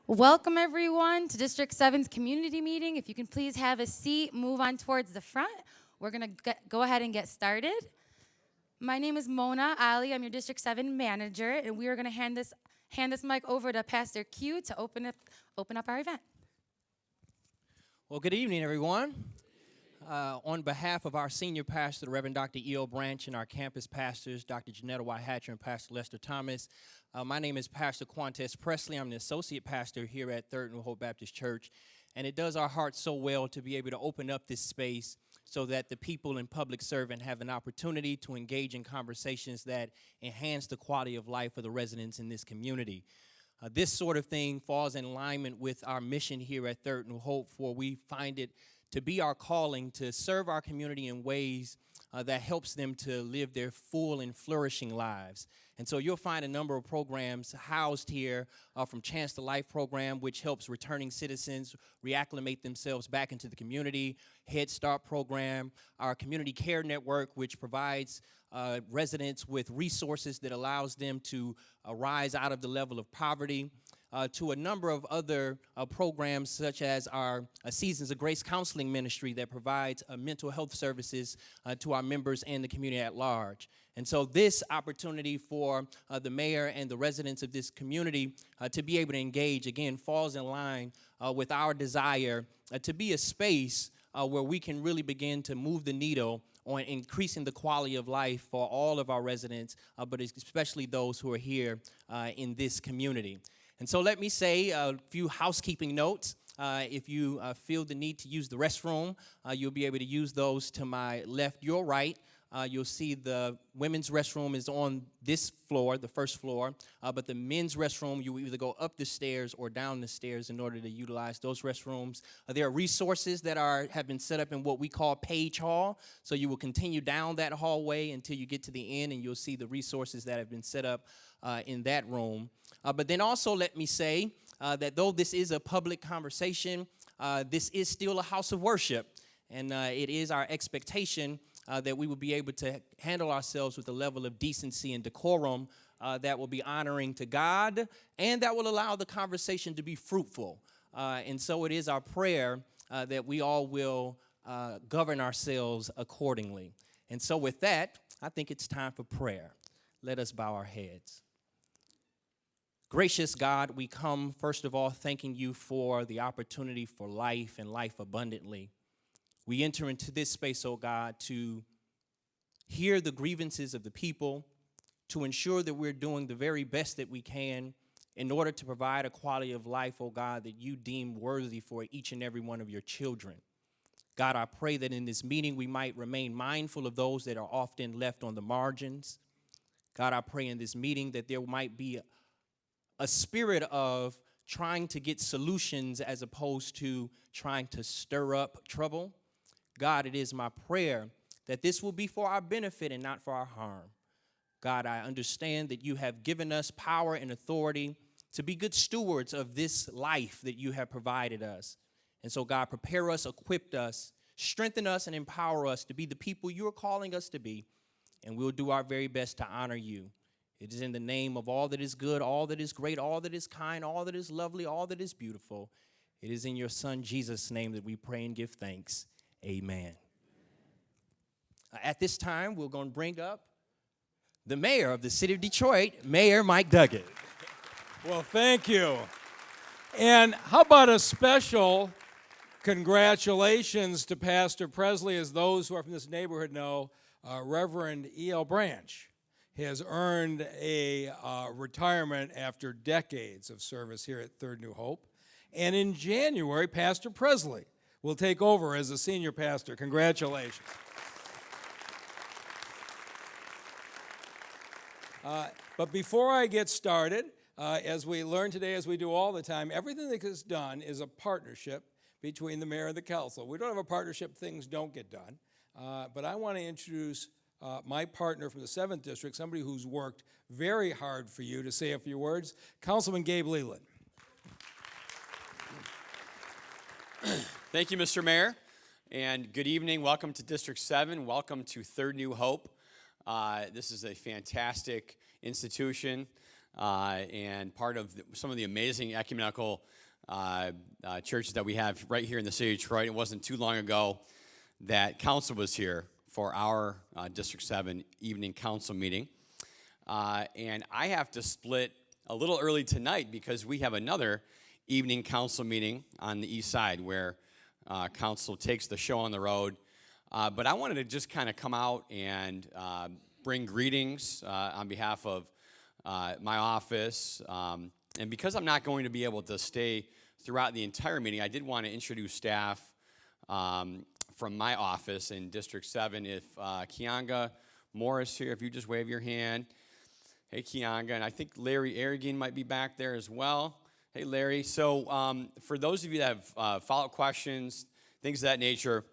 Welcome, everyone, to District 7's community meeting. If you can please have a seat, move on towards the front. We're going to go ahead and get started. My name is Mona Ali. I'm your District 7 manager, and we are going to hand this mic over to Pastor Q to open up our event. Well, good evening, everyone. On behalf of our senior pastor, the Reverend Dr. E.O. Branch, and our campus pastors, Dr. Janetta Y. Hatcher and Pastor Lester Thomas, my name is Pastor Quantes Presley. I'm the associate pastor here at Third New Hope Baptist Church, and it does our hearts so well to be able to open up this space so that the people in public servant have an opportunity to engage in conversations that enhance the quality of life for the residents in this community. This sort of thing falls in alignment with our mission here at Third New Hope, for we find it to be our calling to serve our community in ways that helps them to live their full and flourishing lives. And so you'll find a number of programs housed here from Chance to Life program, which helps returning citizens reacclimate themselves back into the community, Head Start program, our community care network, which provides residents with resources that allows them to rise out of the level of poverty, to a number of other programs such as our Seasons of Grace counseling ministry that provides mental health services to our members and the community at large. And so this opportunity for the mayor and the residents of this community to be able to engage, again, falls in line with our desire to be a space where we can really begin to move the needle on increasing the quality of life for all of our residents, but especially those who are here in this community. And so let me say a few housekeeping notes. If you feel the need to use the restroom, you'll be able to use those to my left, your right. You'll see the women's restroom is on this floor, the first floor, but the men's restroom, you either go up the stairs or down the stairs in order to utilize those restrooms. There are resources that have been set up in what we call Page Hall, so you will continue down that hallway until you get to the end, and you'll see the resources that have been set up in that room. But then also let me say that though this is a public conversation, this is still a house of worship, and it is our expectation that we will be able to handle ourselves with a level of decency and decorum that will be honoring to God and that will allow the conversation to be fruitful. And so it is our prayer that we all will govern ourselves accordingly. And so with that, I think it's time for prayer. Let us bow our heads. Gracious God, we come, first of all, thanking you for the opportunity for life and life abundantly. We enter into this space, oh God, to hear the grievances of the people, to ensure that we're doing the very best that we can in order to provide a quality of life, oh God, that you deem worthy for each and every one of your children. God, I pray that in this meeting we might remain mindful of those that are often left on the margins. God, I pray in this meeting that there might be a spirit of trying to get solutions as opposed to trying to stir up trouble. God, it is my prayer that this will be for our benefit and not for our harm. God, I understand that you have given us power and authority to be good stewards of this life that you have provided us. And so, God, prepare us, equip us, strengthen us, and empower us to be the people you are calling us to be, and we'll do our very best to honor you. It is in the name of all that is good, all that is great, all that is kind, all that is lovely, all that is beautiful. It is in your Son, Jesus' name, that we pray and give thanks. Amen. At this time, we're going to bring up the mayor of the city of Detroit, Mayor Mike Duggan. Well, thank you. And how about a special congratulations to Pastor Presley, as those who are from this neighborhood know, Reverend E.L. Branch has earned a retirement after decades of service here at Third New Hope. And in January, Pastor Presley will take over as a senior pastor. Congratulations. But before I get started, as we learn today, as we do all the time, everything that is done is a partnership between the mayor and the council. We don't have a partnership, things don't get done. But I want to introduce my partner from the 7th District, somebody who's worked very hard for you, to say a few words, Councilman Gabe Leland. Thank you, Mr. Mayor, and good evening. Welcome to District 7. Welcome to Third New Hope. This is a fantastic institution. and part of some of the amazing ecumenical churches that we have right here in the city of Detroit. It wasn't too long ago that council was here for our District 7 evening council meeting. And I have to split a little early tonight because we have another evening council meeting on the east side where council takes the show on the road. But I wanted to just kind of come out and bring greetings on behalf of my office. And because I'm not going to be able to stay throughout the entire meeting, I did want to introduce staff from my office in District 7. If Kianga Morris here, if you just wave your hand. Hey, Kianga. And I think Larry Aragon might be back there as well. Hey, Larry. So for those of you that have follow-up questions, things of that nature,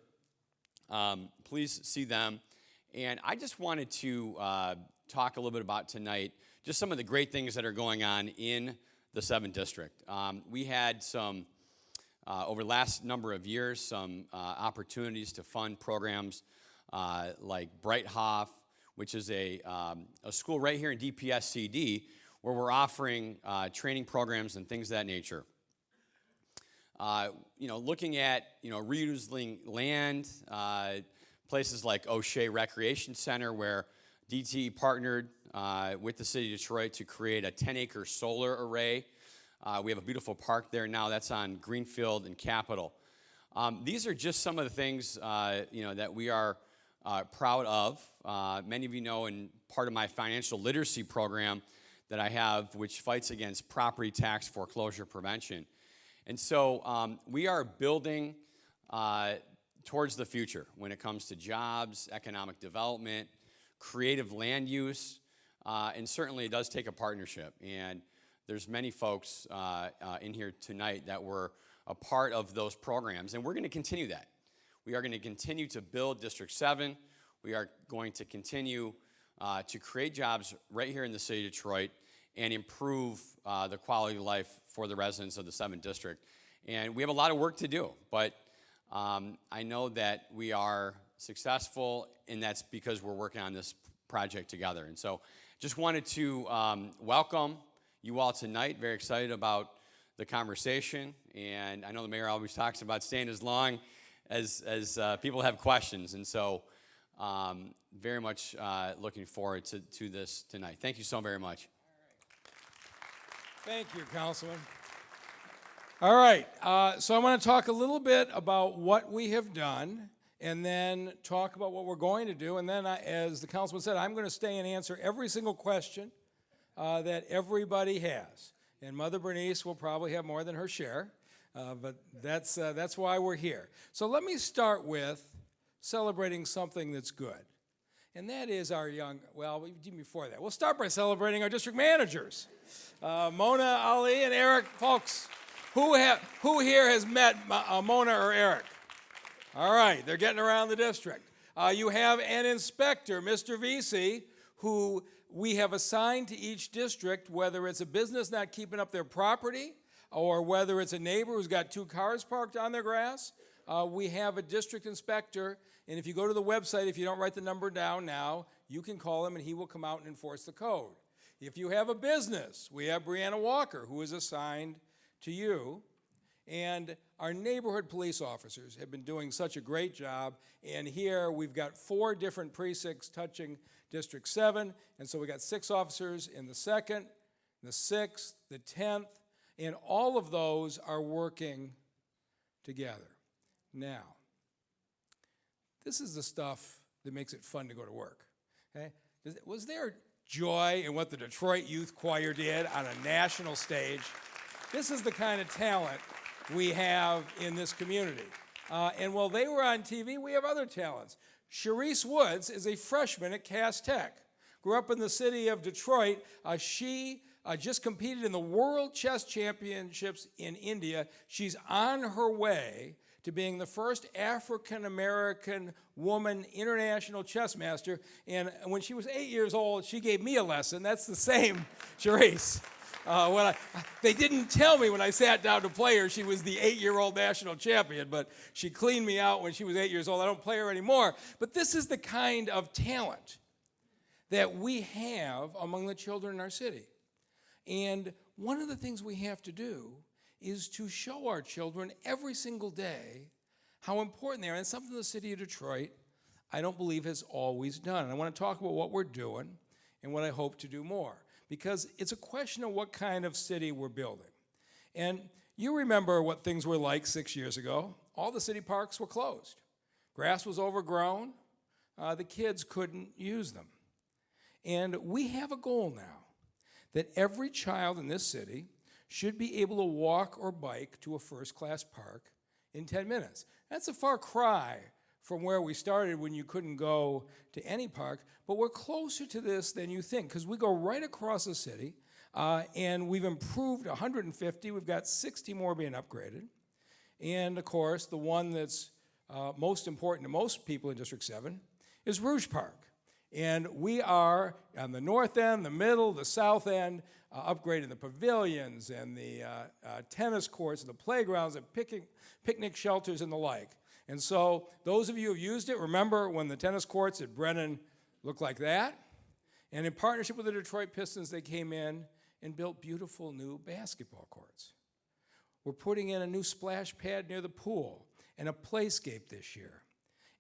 please see them. And I just wanted to talk a little bit about tonight, just some of the great things that are going on in the 7th District. We had some, over the last number of years, some opportunities to fund programs like Breithoff, which is a school right here in DPSCD, where we're offering training programs and things of that nature. Looking at, reusing land, places like O'Shea Recreation Center, where DTE partnered with the city of Detroit to create a 10-acre solar array. We have a beautiful park there now. That's on Greenfield and Capitol. These are just some of the things, that we are proud of. Many of you know, in part of my financial literacy program that I have, which fights against property tax foreclosure prevention. And so we are building towards the future when it comes to jobs, economic development, creative land use, and certainly it does take a partnership. And there's many folks in here tonight that were a part of those programs, and we're going to continue that. We are going to continue to build District 7. We are going to continue to create jobs right here in the city of Detroit and improve the quality of life for the residents of the 7th District. And we have a lot of work to do, but I know that we are successful, and that's because we're working on this project together. And so just wanted to welcome you all tonight. Very excited about the conversation, and I know the mayor always talks about staying as long as people have questions, and so very much looking forward to this tonight. Thank you so very much. Thank you, Councilman. All right, so I want to talk a little bit about what we have done and then talk about what we're going to do. And then, as the councilman said, I'm going to stay and answer every single question that everybody has. And Mother Bernice will probably have more than her share, but that's why we're here. So let me start with celebrating something that's good. And that is our before that, we'll start by celebrating our district managers. Mona, Ali, and Eric. Folks, who here has met Mona or Eric? All right, they're getting around the district. You have an inspector, Mr. Vesey, who we have assigned to each district, whether it's a business not keeping up their property or whether it's a neighbor who's got 2 cars parked on their grass. We have a district inspector, and if you go to the website, if you don't write the number down now, you can call him and he will come out and enforce the code. If you have a business, we have Brianna Walker, who is assigned to you. And our neighborhood police officers have been doing such a great job. And here we've got 4 different precincts touching District 7. And so we got 6 officers in the 2nd, the 6th, the 10th, and all of those are working together. Now, this is the stuff that makes it fun to go to work. Okay? Was there joy in what the Detroit Youth Choir did on a national stage? This is the kind of talent we have in this community. And while they were on TV, we have other talents. Sharice Woods is a freshman at Cass Tech. Grew up in the city of Detroit. She just competed in the World Chess Championships in India. She's on her way to being the first African-American woman international chess master. And when she was 8 years old, she gave me a lesson. That's the same Sharice. They didn't tell me when I sat down to play her she was the 8-year-old national champion, but she cleaned me out when she was 8 years old. I don't play her anymore. But this is the kind of talent that we have among the children in our city. And one of the things we have to do is to show our children every single day how important they are. And it's something the city of Detroit, I don't believe, has always done. And I want to talk about what we're doing and what I hope to do more, because it's a question of what kind of city we're building. And you remember what things were like 6 years ago. All the city parks were closed. Grass was overgrown. The kids couldn't use them. And we have a goal now that every child in this city should be able to walk or bike to a first-class park in 10 minutes. That's a far cry from where we started when you couldn't go to any park, but we're closer to this than you think, because we go right across the city, and we've improved 150. We've got 60 more being upgraded. And, of course, the one that's most important to most people in District 7 is Rouge Park. And we are on the north end, the middle, the south end, upgrading the pavilions and the tennis courts and the playgrounds and picnic shelters and the like. And so those of you who have used it, remember when the tennis courts at Brennan looked like that? And in partnership with the Detroit Pistons, they came in and built beautiful new basketball courts. We're putting in a new splash pad near the pool and a playscape this year.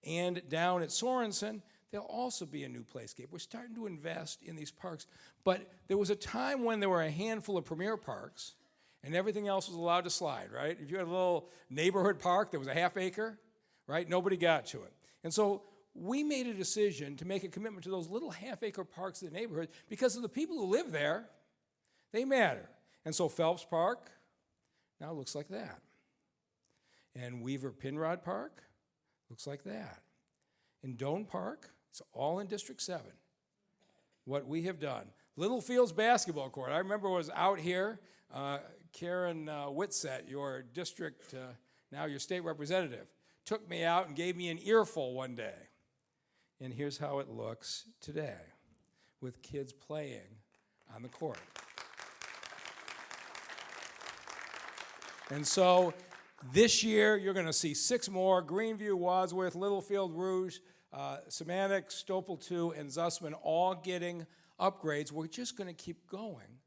And down at Sorensen, there'll also be a new playscape. We're starting to invest in these parks. But there was a time when there were a handful of premier parks and everything else was allowed to slide, right? If you had a little neighborhood park that was a half acre, right, nobody got to it. And so we made a decision to make a commitment to those little half-acre parks in the neighborhood because of the people who live there. They matter. And so Phelps Park now looks like that. And Weaver Pinrod Park looks like that. And Doane Park, it's all in District 7. What we have done. Littlefields basketball court. I remember I was out here. Karen Whitsett, your district, now your state representative, took me out and gave me an earful one day. And here's how it looks today with kids playing on the court. And so this year, you're going to see 6 more: Greenview, Wadsworth, Littlefield, Rouge, Semantic, Stopel 2, and Zussman, all getting upgrades. We're just going to keep going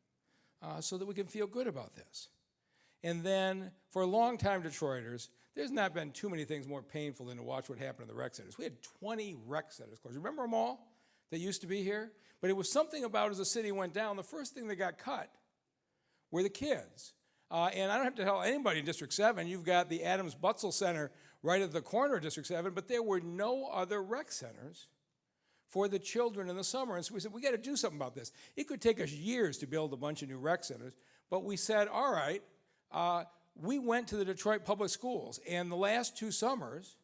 so that we can feel good about this. And then, for long-time Detroiters, there's not been too many things more painful than to watch what happened in the rec centers. We had 20 rec centers closed. Remember them all that used to be here? But it was something about, as the city went down, the first thing that got cut were the kids. And I don't have to tell anybody in District 7, you've got the Adams Butzel Center right at the corner of District 7, but there were no other rec centers for the children in the summer. And so we said, we got to do something about this. It could take us years to build a bunch of new rec centers, but we said, all right, we went to the Detroit Public Schools, and the last 2 summers,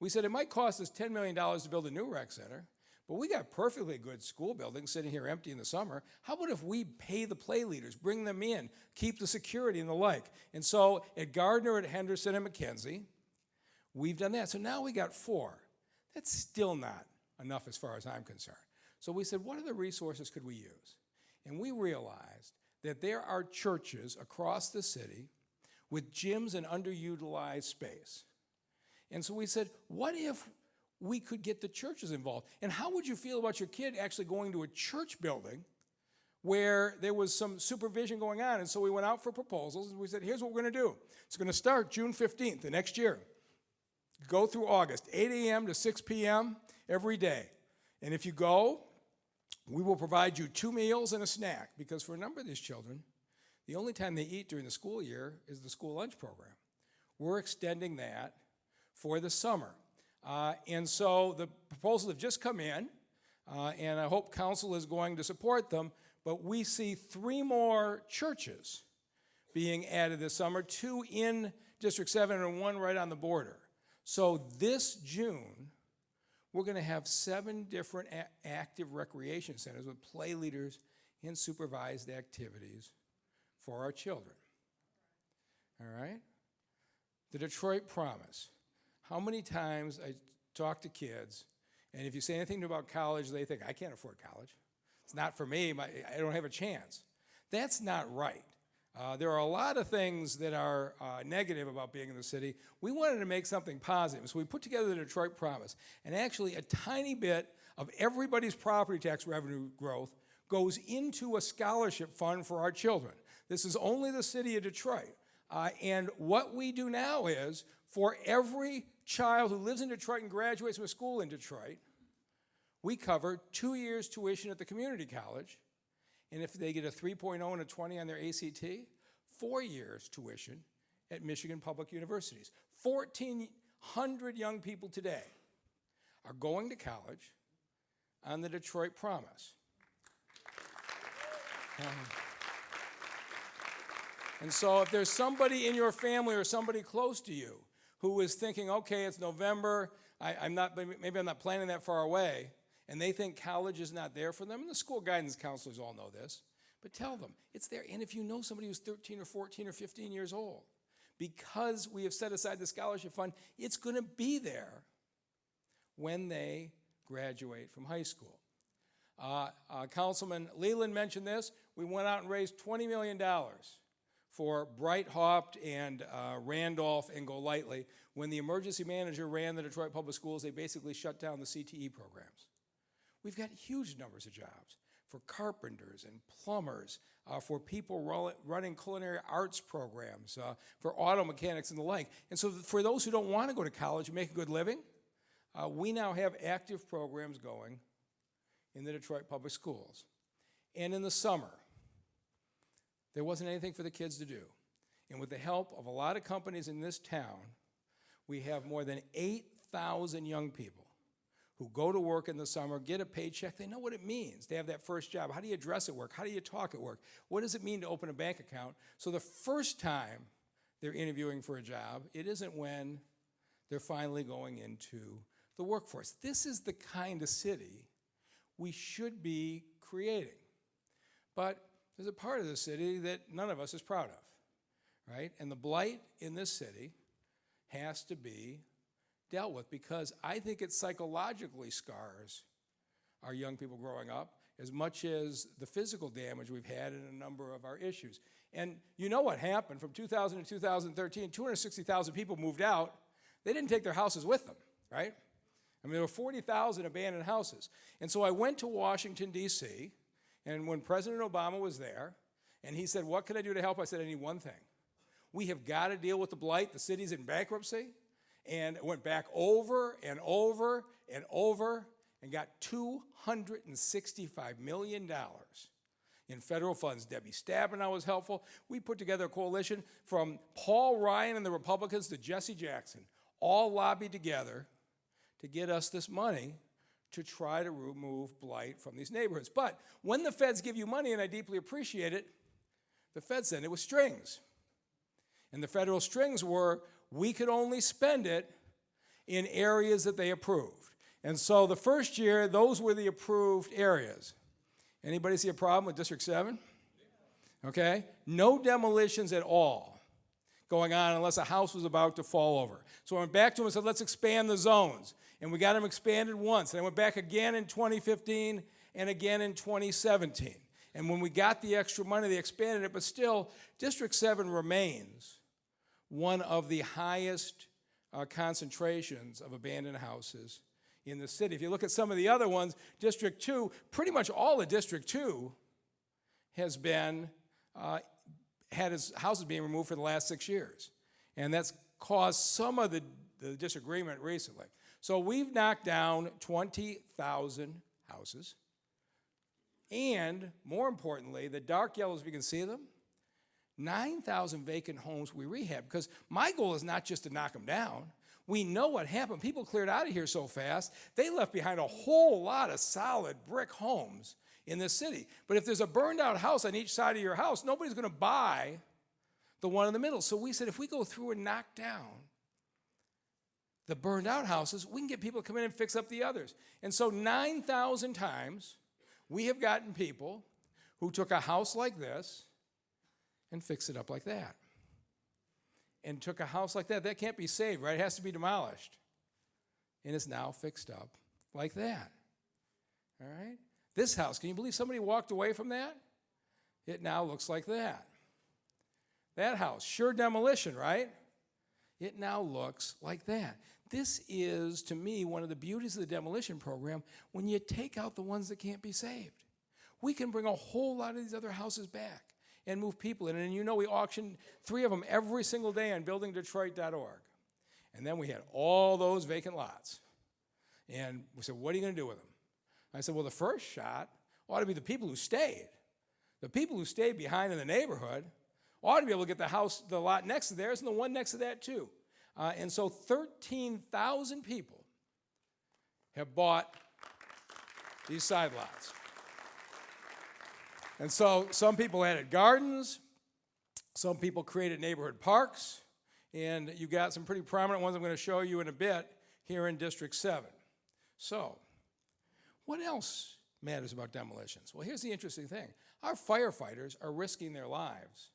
we said it might cost us $10 million to build a new rec center, but we got perfectly good school buildings sitting here empty in the summer. How about if we pay the play leaders, bring them in, keep the security and the like? And so at Gardner, at Henderson, and McKenzie, we've done that. So now we got 4. That's still not enough as far as I'm concerned. So we said, what other resources could we use? And we realized that there are churches across the city with gyms and underutilized space. And so we said, what if we could get the churches involved? And how would you feel about your kid actually going to a church building where there was some supervision going on? And so we went out for proposals, and we said, here's what we're going to do. It's going to start June 15th, the next year. Go through August, 8 a.m. to 6 p.m. every day. And if you go, we will provide you 2 meals and a snack, because for a number of these children, the only time they eat during the school year is the school lunch program. We're extending that for the summer. And so the proposals have just come in, and I hope council is going to support them, but we see 3 more churches being added this summer, 2 in District 7 and 1 right on the border. So this June, we're going to have 7 different active recreation centers with play leaders and supervised activities for our children. All right? The Detroit Promise. How many times I talk to kids, and if you say anything about college, they think, I can't afford college. It's not for me. I don't have a chance. That's not right. There are a lot of things that are negative about being in the city. We wanted to make something positive, so we put together the Detroit Promise, and actually a tiny bit of everybody's property tax revenue growth goes into a scholarship fund for our children. This is only the city of Detroit. And what we do now is, for every child who lives in Detroit and graduates from a school in Detroit, we cover 2 years tuition at the community college. And if they get a 3.0 and a 20 on their ACT, 4 years tuition at Michigan Public Universities. 1,400 young people today are going to college on the Detroit Promise. And so if there's somebody in your family or somebody close to you who is thinking, okay, it's November, maybe I'm not planning that far away, and they think college is not there for them, and the school guidance counselors all know this, but tell them it's there. And if you know somebody who's 13 or 14 or 15 years old, because we have set aside the scholarship fund, it's going to be there when they graduate from high school. Councilman Leland mentioned this. We went out and raised $20 million for Brighthaupt and Randolph and Golightly. When the emergency manager ran the Detroit Public Schools, they basically shut down the CTE programs. We've got huge numbers of jobs for carpenters and plumbers, for people running culinary arts programs, for auto mechanics and the like. And so for those who don't want to go to college and make a good living, we now have active programs going in the Detroit Public Schools. And in the summer, there wasn't anything for the kids to do. And with the help of a lot of companies in this town, we have more than 8,000 young people who go to work in the summer, get a paycheck. They know what it means to have that first job. How do you dress at work? How do you talk at work? What does it mean to open a bank account? So the first time they're interviewing for a job, it isn't when they're finally going into the workforce. This is the kind of city we should be creating. But there's a part of the city that none of us is proud of, right? And the blight in this city has to be dealt with, because I think it psychologically scars our young people growing up as much as the physical damage we've had in a number of our issues. And you know what happened from 2000 to 2013, 260,000 people moved out. They didn't take their houses with them, right? I mean, there were 40,000 abandoned houses. And so I went to Washington, D.C., and when President Obama was there, and he said, what can I do to help? I said, I need one thing. We have got to deal with the blight. The city's in bankruptcy. And it went back over and over and over and got $265 million in federal funds. Debbie Stabenow was helpful. We put together a coalition from Paul Ryan and the Republicans to Jesse Jackson, all lobbied together to get us this money to try to remove blight from these neighborhoods. But when the feds give you money, and I deeply appreciate it, the feds send it with strings. And the federal strings were, we could only spend it in areas that they approved. And so the first year, those were the approved areas. Anybody see a problem with District 7? Okay? No demolitions at all going on unless a house was about to fall over. So I went back to them and said, let's expand the zones. And we got them expanded once. And I went back again in 2015 and again in 2017. And when we got the extra money, they expanded it. But still, District 7 remains one of the highest concentrations of abandoned houses in the city. If you look at some of the other ones, District 2, pretty much all of District 2 has been, had its houses being removed for the last 6 years. And that's caused some of the disagreement recently. So we've knocked down 20,000 houses. And more importantly, the dark yellows, if you can see them, 9,000 vacant homes we rehab, because my goal is not just to knock them down. We know what happened. People cleared out of here so fast, they left behind a whole lot of solid brick homes in this city. But if there's a burned out house on each side of your house, nobody's going to buy the one in the middle. So we said, if we go through and knock down the burned out houses, we can get people to come in and fix up the others. And so 9,000 times we have gotten people who took a house like this and fix it up like that. And took a house like that. That can't be saved, right? It has to be demolished. And it's now fixed up like that. All right? This house, can you believe somebody walked away from that? It now looks like that. That house, sure demolition, right? It now looks like that. This is, to me, one of the beauties of the demolition program, when you take out the ones that can't be saved. we can bring a whole lot of these other houses back and move people in. And you know we auctioned 3 of them every single day on buildingdetroit.org. And then we had all those vacant lots. And we said, what are you going to do with them? I said, well, the first shot ought to be the people who stayed. The people who stayed behind in the neighborhood ought to be able to get the lot next to theirs and the one next to that too. And so 13,000 people have bought these side lots. And so some people added gardens, some people created neighborhood parks, and you got some pretty prominent ones I'm going to show you in a bit here in District 7. So, what else matters about demolitions? Well, here's the interesting thing. Our firefighters are risking their lives,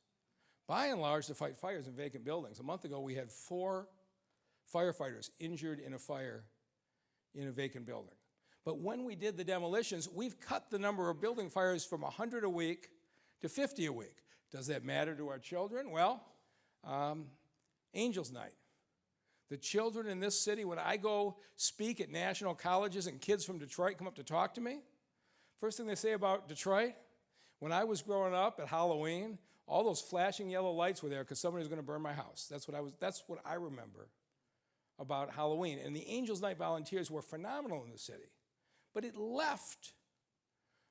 by and large, to fight fires in vacant buildings. A month ago, we had 4 firefighters injured in a fire in a vacant building. But when we did the demolitions, we've cut the number of building fires from 100 a week to 50 a week. Does that matter to our children? Well, Angels Night. The children in this city, when I go speak at national colleges and kids from Detroit come up to talk to me, first thing they say about Detroit, when I was growing up at Halloween, all those flashing yellow lights were there because somebody was going to burn my house. That's what I remember about Halloween. And the Angels Night volunteers were phenomenal in the city. But it left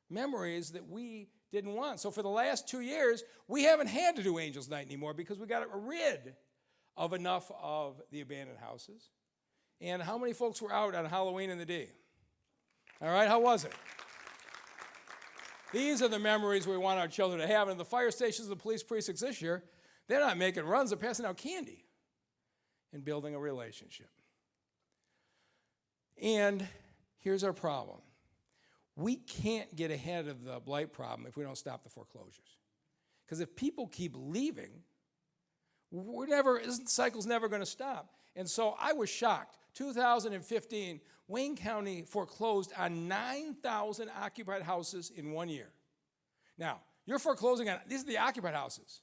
memories that we didn't want. So for the last 2 years, we haven't had to do Angels Night anymore because we got rid of enough of the abandoned houses. And how many folks were out on Halloween in the D? All right, how was it? These are the memories we want our children to have. And the fire stations and the police precincts this year, they're not making runs, they're passing out candy and building a relationship. And here's our problem. We can't get ahead of the blight problem if we don't stop the foreclosures. Because if people keep leaving, this cycle's never going to stop. And so I was shocked. 2015, Wayne County foreclosed on 9,000 occupied houses in 1 year. Now, you're foreclosing on, these are the occupied houses.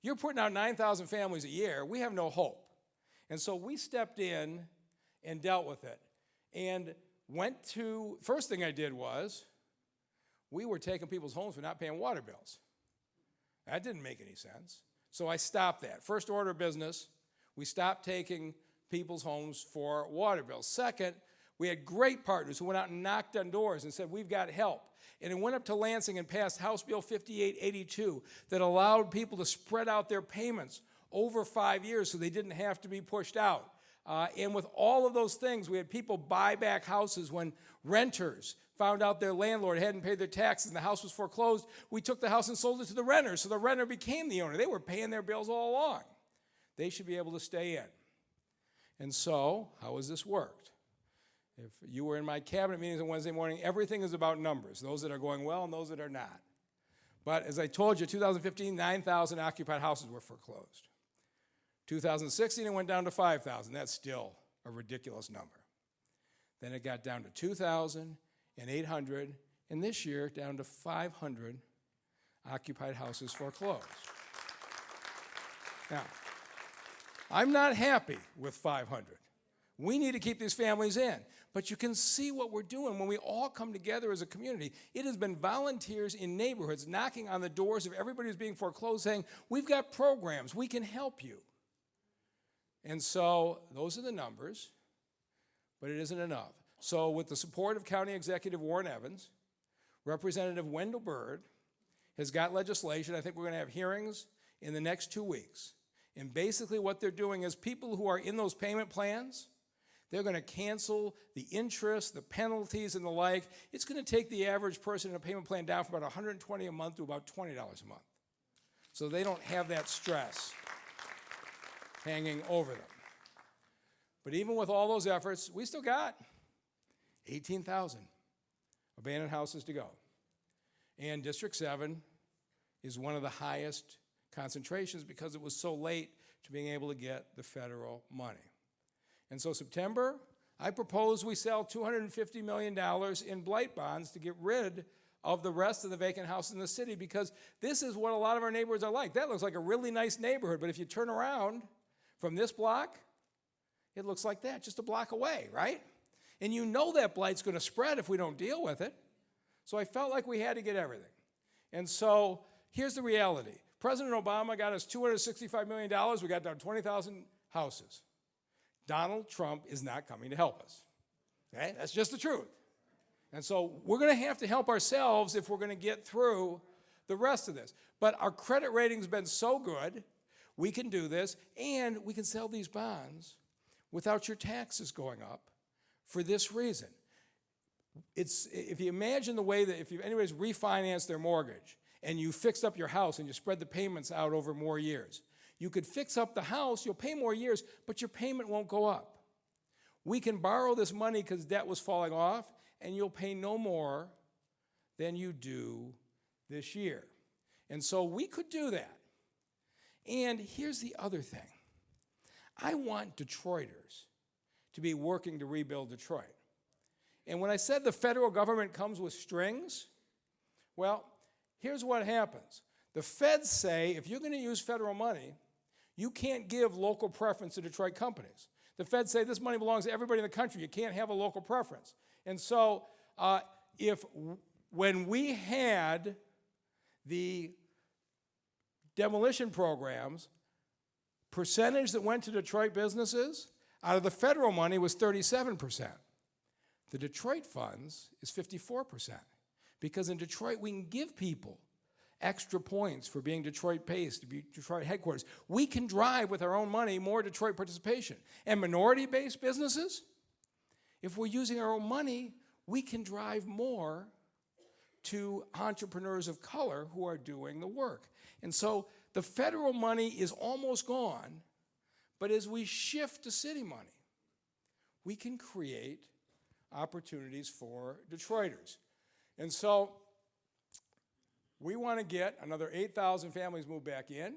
You're putting out 9,000 families a year. We have no hope. And so we stepped in and dealt with it. And first thing I did was, we were taking people's homes for not paying water bills. That didn't make any sense. So I stopped that. First order of business, we stopped taking people's homes for water bills. Second, we had great partners who went out and knocked on doors and said, we've got help. And it went up to Lansing and passed House Bill 5882 that allowed people to spread out their payments over 5 years so they didn't have to be pushed out. And with all of those things, we had people buy back houses when renters found out their landlord hadn't paid their taxes and the house was foreclosed. We took the house and sold it to the renter, so the renter became the owner. They were paying their bills all along. They should be able to stay in. And so, how has this worked? If you were in my cabinet meetings on Wednesday morning, everything is about numbers, those that are going well and those that are not. But as I told you, 2015, 9,000 occupied houses were foreclosed. 2016, it went down to 5,000. That's still a ridiculous number. Then it got down to 2,800, and this year down to 500 occupied houses foreclosed. Now, I'm not happy with 500. We need to keep these families in. But you can see what we're doing when we all come together as a community. It has been volunteers in neighborhoods knocking on the doors of everybody who's being foreclosed saying, we've got programs, we can help you. And so those are the numbers, but it isn't enough. So with the support of County Executive Warren Evans, Representative Wendell Byrd has got legislation. I think we're going to have hearings in the next 2 weeks. And basically what they're doing is people who are in those payment plans, they're going to cancel the interest, the penalties, and the like. It's going to take the average person in a payment plan down from about $120 a month to about $20 a month. So they don't have that stress hanging over them. But even with all those efforts, we still got 18,000 abandoned houses to go. And District 7 is one of the highest concentrations because it was so late to being able to get the federal money. And so September, I propose we sell $250 million in blight bonds to get rid of the rest of the vacant houses in the city because this is what a lot of our neighborhoods are like. That looks like a really nice neighborhood, but if you turn around from this block, it looks like that, just a block away, right? And you know that blight's going to spread if we don't deal with it. So I felt like we had to get everything. And so here's the reality. President Obama got us $265 million. We got down 20,000 houses. Donald Trump is not coming to help us. Okay? That's just the truth. And so we're going to have to help ourselves if we're going to get through the rest of this. But our credit rating's been so good, we can do this, and we can sell these bonds without your taxes going up for this reason. If you imagine the way that if anybody's refinanced their mortgage and you fixed up your house and you spread the payments out over more years, you could fix up the house, you'll pay more years, but your payment won't go up. We can borrow this money because debt was falling off, and you'll pay no more than you do this year. And so we could do that. And here's the other thing. I want Detroiters to be working to rebuild Detroit. And when I said the federal government comes with strings, well, here's what happens. The feds say if you're going to use federal money, you can't give local preference to Detroit companies. The feds say this money belongs to everybody in the country. You can't have a local preference. And so when we had the demolition programs, percentage that went to Detroit businesses out of the federal money was 37%. The Detroit funds is 54%. Because in Detroit, we can give people extra points for being Detroit-based, to be Detroit headquarters. We can drive with our own money more Detroit participation. And minority-based businesses, if we're using our own money, we can drive more to entrepreneurs of color who are doing the work. And so the federal money is almost gone, but as we shift to city money, we can create opportunities for Detroiters. And so we want to get another 8,000 families moved back in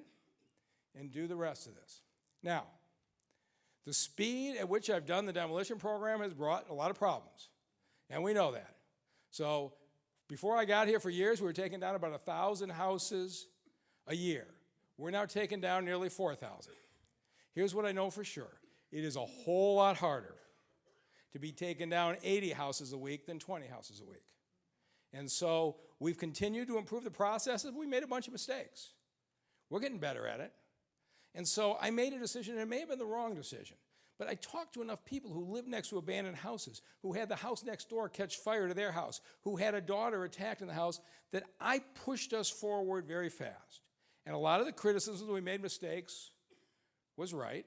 and do the rest of this. Now, the speed at which I've done the demolition program has brought a lot of problems, and we know that. So before I got here for years, we were taking down about 1,000 houses a year. We're now taking down nearly 4,000. Here's what I know for sure. It is a whole lot harder to be taking down 80 houses a week than 20 houses a week. And so we've continued to improve the processes. We made a bunch of mistakes. We're getting better at it. And so I made a decision, and it may have been the wrong decision, but I talked to enough people who lived next to abandoned houses, who had the house next door catch fire to their house, who had a daughter attacked in the house, that I pushed us forward very fast. And a lot of the criticisms, we made mistakes, was right.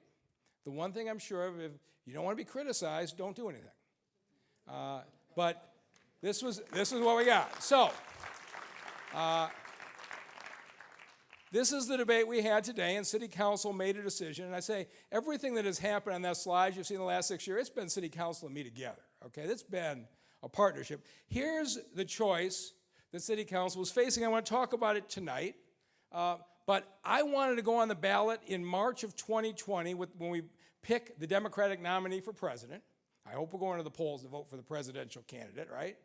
The one thing I'm sure of, if you don't want to be criticized, don't do anything. But this is what we got. So, this is the debate we had today, and City Council made a decision. And I say, everything that has happened on that slide you've seen in the last 6 years, it's been City Council and me together, okay? It's been a partnership. Here's the choice that City Council was facing. I want to talk about it tonight. But I wanted to go on the ballot in March of 2020 when we pick the Democratic nominee for president. I hope we're going to the polls to vote for the presidential candidate, right?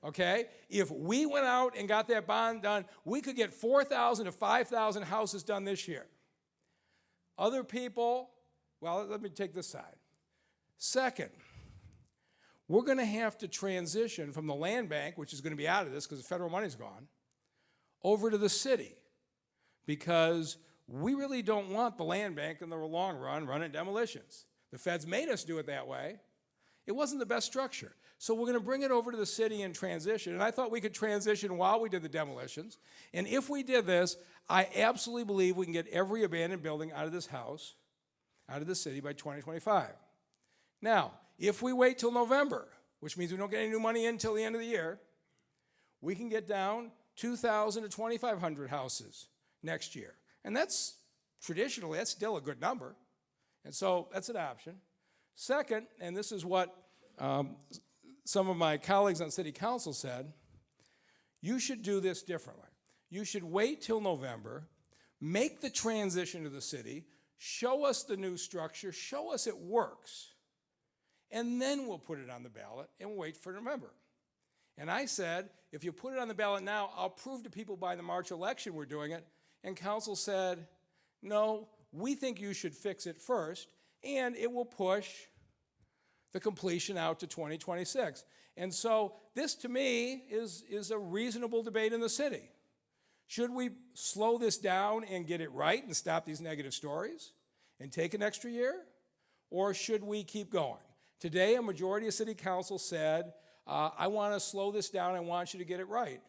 Okay? If we went out and got that bond done, we could get 4,000 to 5,000 houses done this year. Other people, well, let me take this side. Second, we're going to have to transition from the land bank, which is going to be out of this because the federal money's gone, over to the city, because we really don't want the land bank in the long run running demolitions. The feds made us do it that way. It wasn't the best structure. So we're going to bring it over to the city and transition. And I thought we could transition while we did the demolitions. And if we did this, I absolutely believe we can get every abandoned building out of this house, out of the city by 2025. Now, if we wait till November, which means we don't get any new money in until the end of the year, we can get down 2,000 to 2,500 houses next year. And that's traditionally, that's still a good number. And so that's an option. Second, and this is what some of my colleagues on City Council said, you should do this differently. You should wait till November, make the transition to the city, show us the new structure, show us it works, and then we'll put it on the ballot and wait for November. And I said, if you put it on the ballot now, I'll prove to people by the March election we're doing it. And council said, no, we think you should fix it first, and it will push the completion out to 2026. And so this, to me, is a reasonable debate in the city. Should we slow this down and get it right and stop these negative stories and take an extra year? Or should we keep going? Today, a majority of city council said, I want to slow this down. I want you to get it right.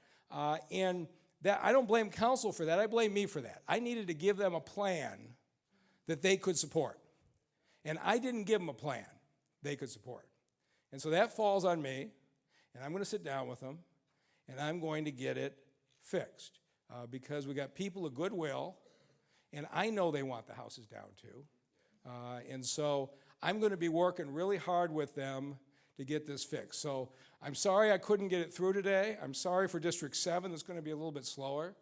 And that, I don't blame council for that. I blame me for that. I needed to give them a plan that they could support. And I didn't give them a plan they could support. And so that falls on me, and I'm going to sit down with them, and I'm going to get it fixed. Because we got people of goodwill, and I know they want the houses down too. And so I'm going to be working really hard with them to get this fixed. So I'm sorry I couldn't get it through today. I'm sorry for District 7 that's going to be a little bit slower.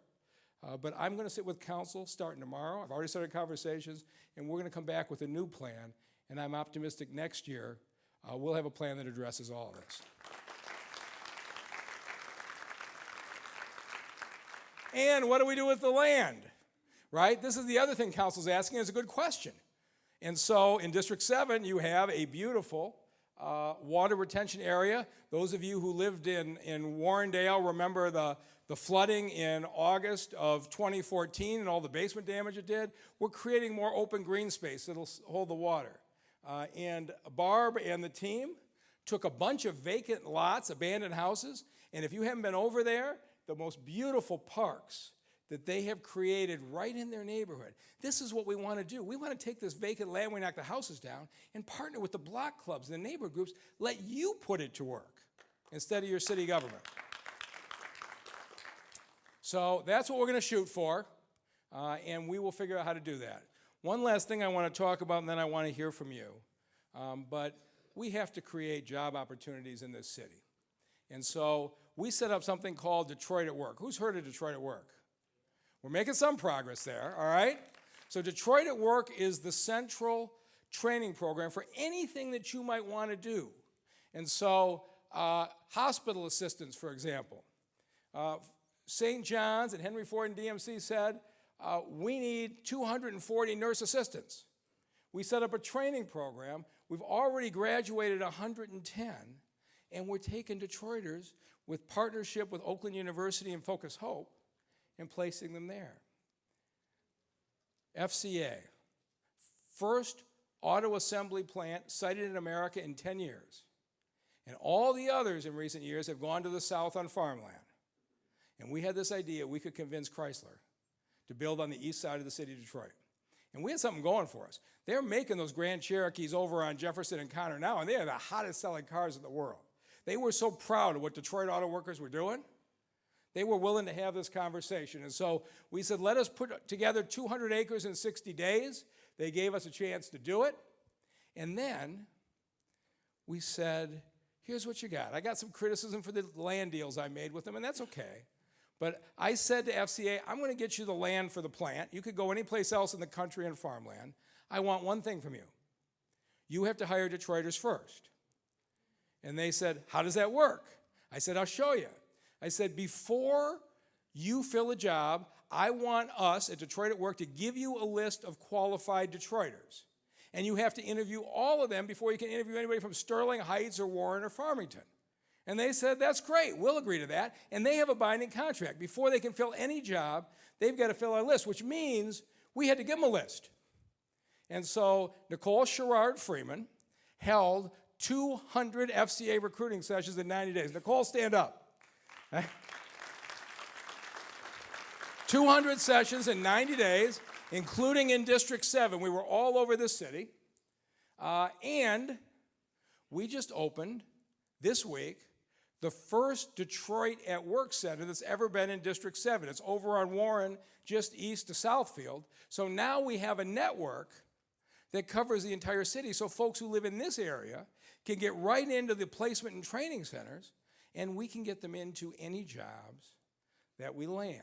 But I'm going to sit with council starting tomorrow. I've already started conversations, and we're going to come back with a new plan. And I'm optimistic next year we'll have a plan that addresses all of this. And what do we do with the land, right? This is the other thing council's asking. It's a good question. And so in District 7, you have a beautiful water retention area. Those of you who lived in Warrendale remember the flooding in August of 2014 and all the basement damage it did. We're creating more open green space that'll hold the water. And Barb and the team took a bunch of vacant lots, abandoned houses, and if you haven't been over there, the most beautiful parks that they have created right in their neighborhood. This is what we want to do. We want to take this vacant land, we knock the houses down, and partner with the block clubs and the neighborhood groups, let you put it to work instead of your city government. So that's what we're going to shoot for, and we will figure out how to do that. One last thing I want to talk about, and then I want to hear from you. But we have to create job opportunities in this city. And so we set up something called Detroit at Work. Who's heard of Detroit at Work? We're making some progress there, all right? So Detroit at Work is the central training program for anything that you might want to do. And so hospital assistants, for example. St. John's and Henry Ford and DMC said, we need 240 nurse assistants. We set up a training program. We've already graduated 110, and we're taking Detroiters with partnership with Oakland University and Focus Hope and placing them there. FCA, first auto assembly plant sited in America in 10 years. And all the others in recent years have gone to the south on farmland. And we had this idea we could convince Chrysler to build on the east side of the city of Detroit. And we had something going for us. They're making those Grand Cherokees over on Jefferson and Connor now, and they are the hottest selling cars in the world. They were so proud of what Detroit auto workers were doing. They were willing to have this conversation. And so we said, let us put together 200 acres in 60 days. They gave us a chance to do it. And then we said, here's what you got. I got some criticism for the land deals I made with them, and that's okay. But I said to FCA, I'm going to get you the land for the plant. You could go anyplace else in the country and farmland. I want one thing from you. You have to hire Detroiters first. And they said, how does that work? I said, I'll show you. I said, before you fill a job, I want us at Detroit at Work to give you a list of qualified Detroiters. And you have to interview all of them before you can interview anybody from Sterling Heights or Warren or Farmington. And they said, that's great, we'll agree to that. And they have a binding contract. Before they can fill any job, they've got to fill our list, which means we had to give them a list. And so Nicole Sherrard-Freeman held 200 FCA recruiting sessions in 90 days. Nicole, stand up. 200 sessions in 90 days, including in District 7. We were all over this city. And we just opened this week the first Detroit at Work center that's ever been in District 7. It's over on Warren, just east of Southfield. So now we have a network that covers the entire city, so folks who live in this area can get right into the placement and training centers, and we can get them into any jobs that we land.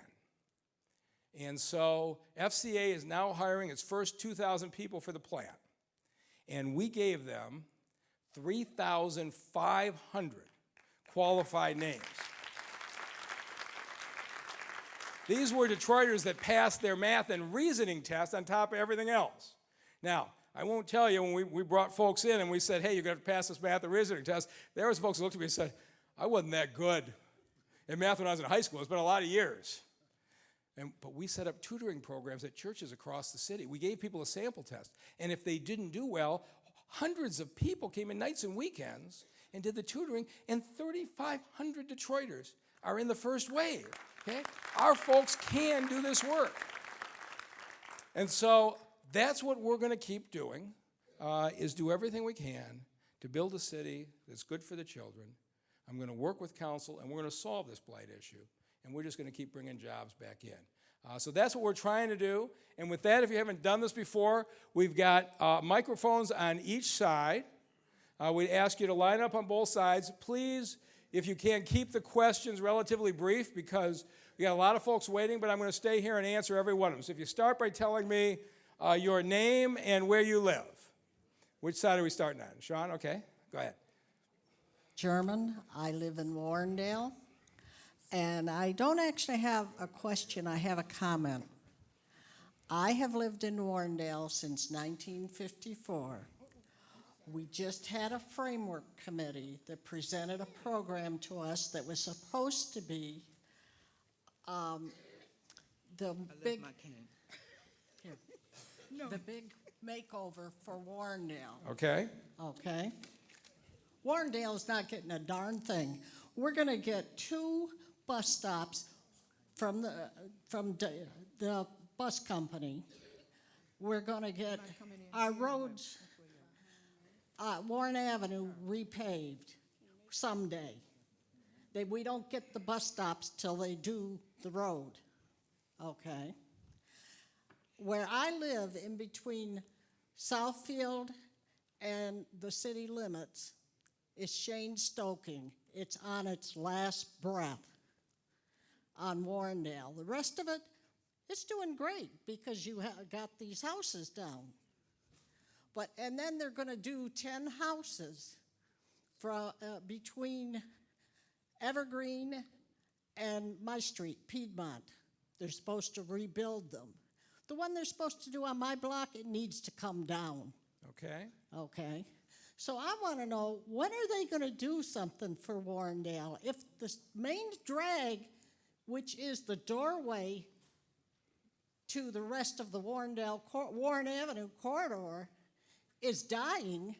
And so FCA is now hiring its first 2,000 people for the plant. And we gave them 3,500 qualified names. These were Detroiters that passed their math and reasoning test on top of everything else. Now, I won't tell you, when we brought folks in and we said, hey, you're going to pass this math and reasoning test, there was folks who looked at me and said, I wasn't that good in math when I was in high school. It's been a lot of years. But we set up tutoring programs at churches across the city. We gave people a sample test. And if they didn't do well, hundreds of people came in nights and weekends and did the tutoring, and 3,500 Detroiters are in the first wave. Okay? Our folks can do this work. And so that's what we're going to keep doing, is do everything we can to build a city that's good for the children. I'm going to work with council, and we're going to solve this blight issue. And we're just going to keep bringing jobs back in. So that's what we're trying to do. And with that, if you haven't done this before, we've got microphones on each side. We ask you to line up on both sides. Please, if you can, keep the questions relatively brief, because we got a lot of folks waiting, but I'm going to stay here and answer every one of them. So if you start by telling me your name and where you live. Which side are we starting on? Sean, okay, go ahead. German. I live in Warrendale. And I don't actually have a question, I have a comment. I have lived in Warrendale since 1954. We just had a framework committee that presented a program to us that was supposed to be the big makeover for Warrendale. Okay. Okay. Warrendale's not getting a darn thing. We're going to get 2 bus stops from the bus company. We're going to get our roads, Warren Avenue, repaved someday. We don't get the bus stops till they do the road. Okay. Where I live, in between Southfield and the city limits, is Shane Stoking. It's on its last breath on Warrendale. The rest of it, it's doing great because you got these houses down. And then they're going to do 10 houses between Evergreen and my street, Piedmont. They're supposed to rebuild them. The one they're supposed to do on my block, it needs to come down. Okay. Okay. So I want to know, when are they going to do something for Warrendale? If the main drag, which is the doorway to the rest of the Warren Avenue corridor, is dying,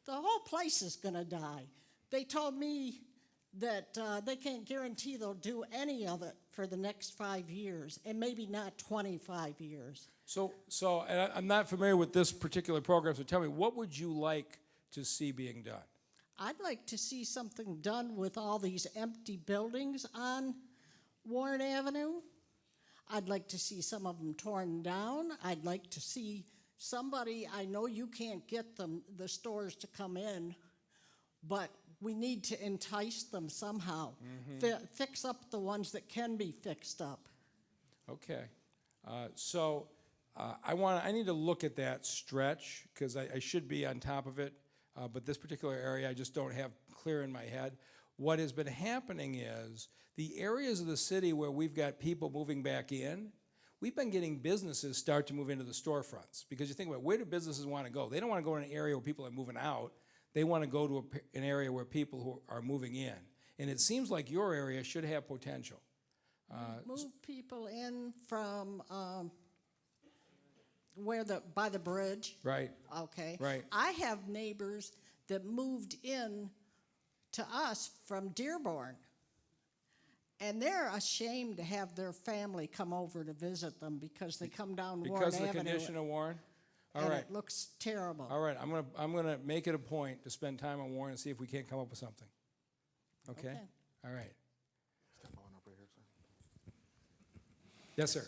the whole place is going to die. They told me that they can't guarantee they'll do any of it for the next 5 years, and maybe not 25 years. So and I'm not familiar with this particular program, so tell me, what would you like to see being done? I'd like to see something done with all these empty buildings on Warren Avenue. I'd like to see some of them torn down. I'd like to see somebody, I know you can't get the stores to come in, but we need to entice them somehow. Fix up the ones that can be fixed up. Okay. I need to look at that stretch, because I should be on top of it, but this particular area I just don't have clear in my head. What has been happening is the areas of the city where we've got people moving back in, we've been getting businesses start to move into the storefronts. Because you think about, where do businesses want to go? They don't want to go in an area where people are moving out. They want to go to an area where people who are moving in. And it seems like your area should have potential. Move people in from by the bridge. Right. Okay. Right. I have neighbors that moved in to us from Dearborn. And they're ashamed to have their family come over to visit them because they come down Warren Avenue. Because of the condition of Warren? All and right. it looks terrible. All right, I'm gonna make it a point to spend time on Warren and see if we can't come up with something. Okay? All right. Yes, sir.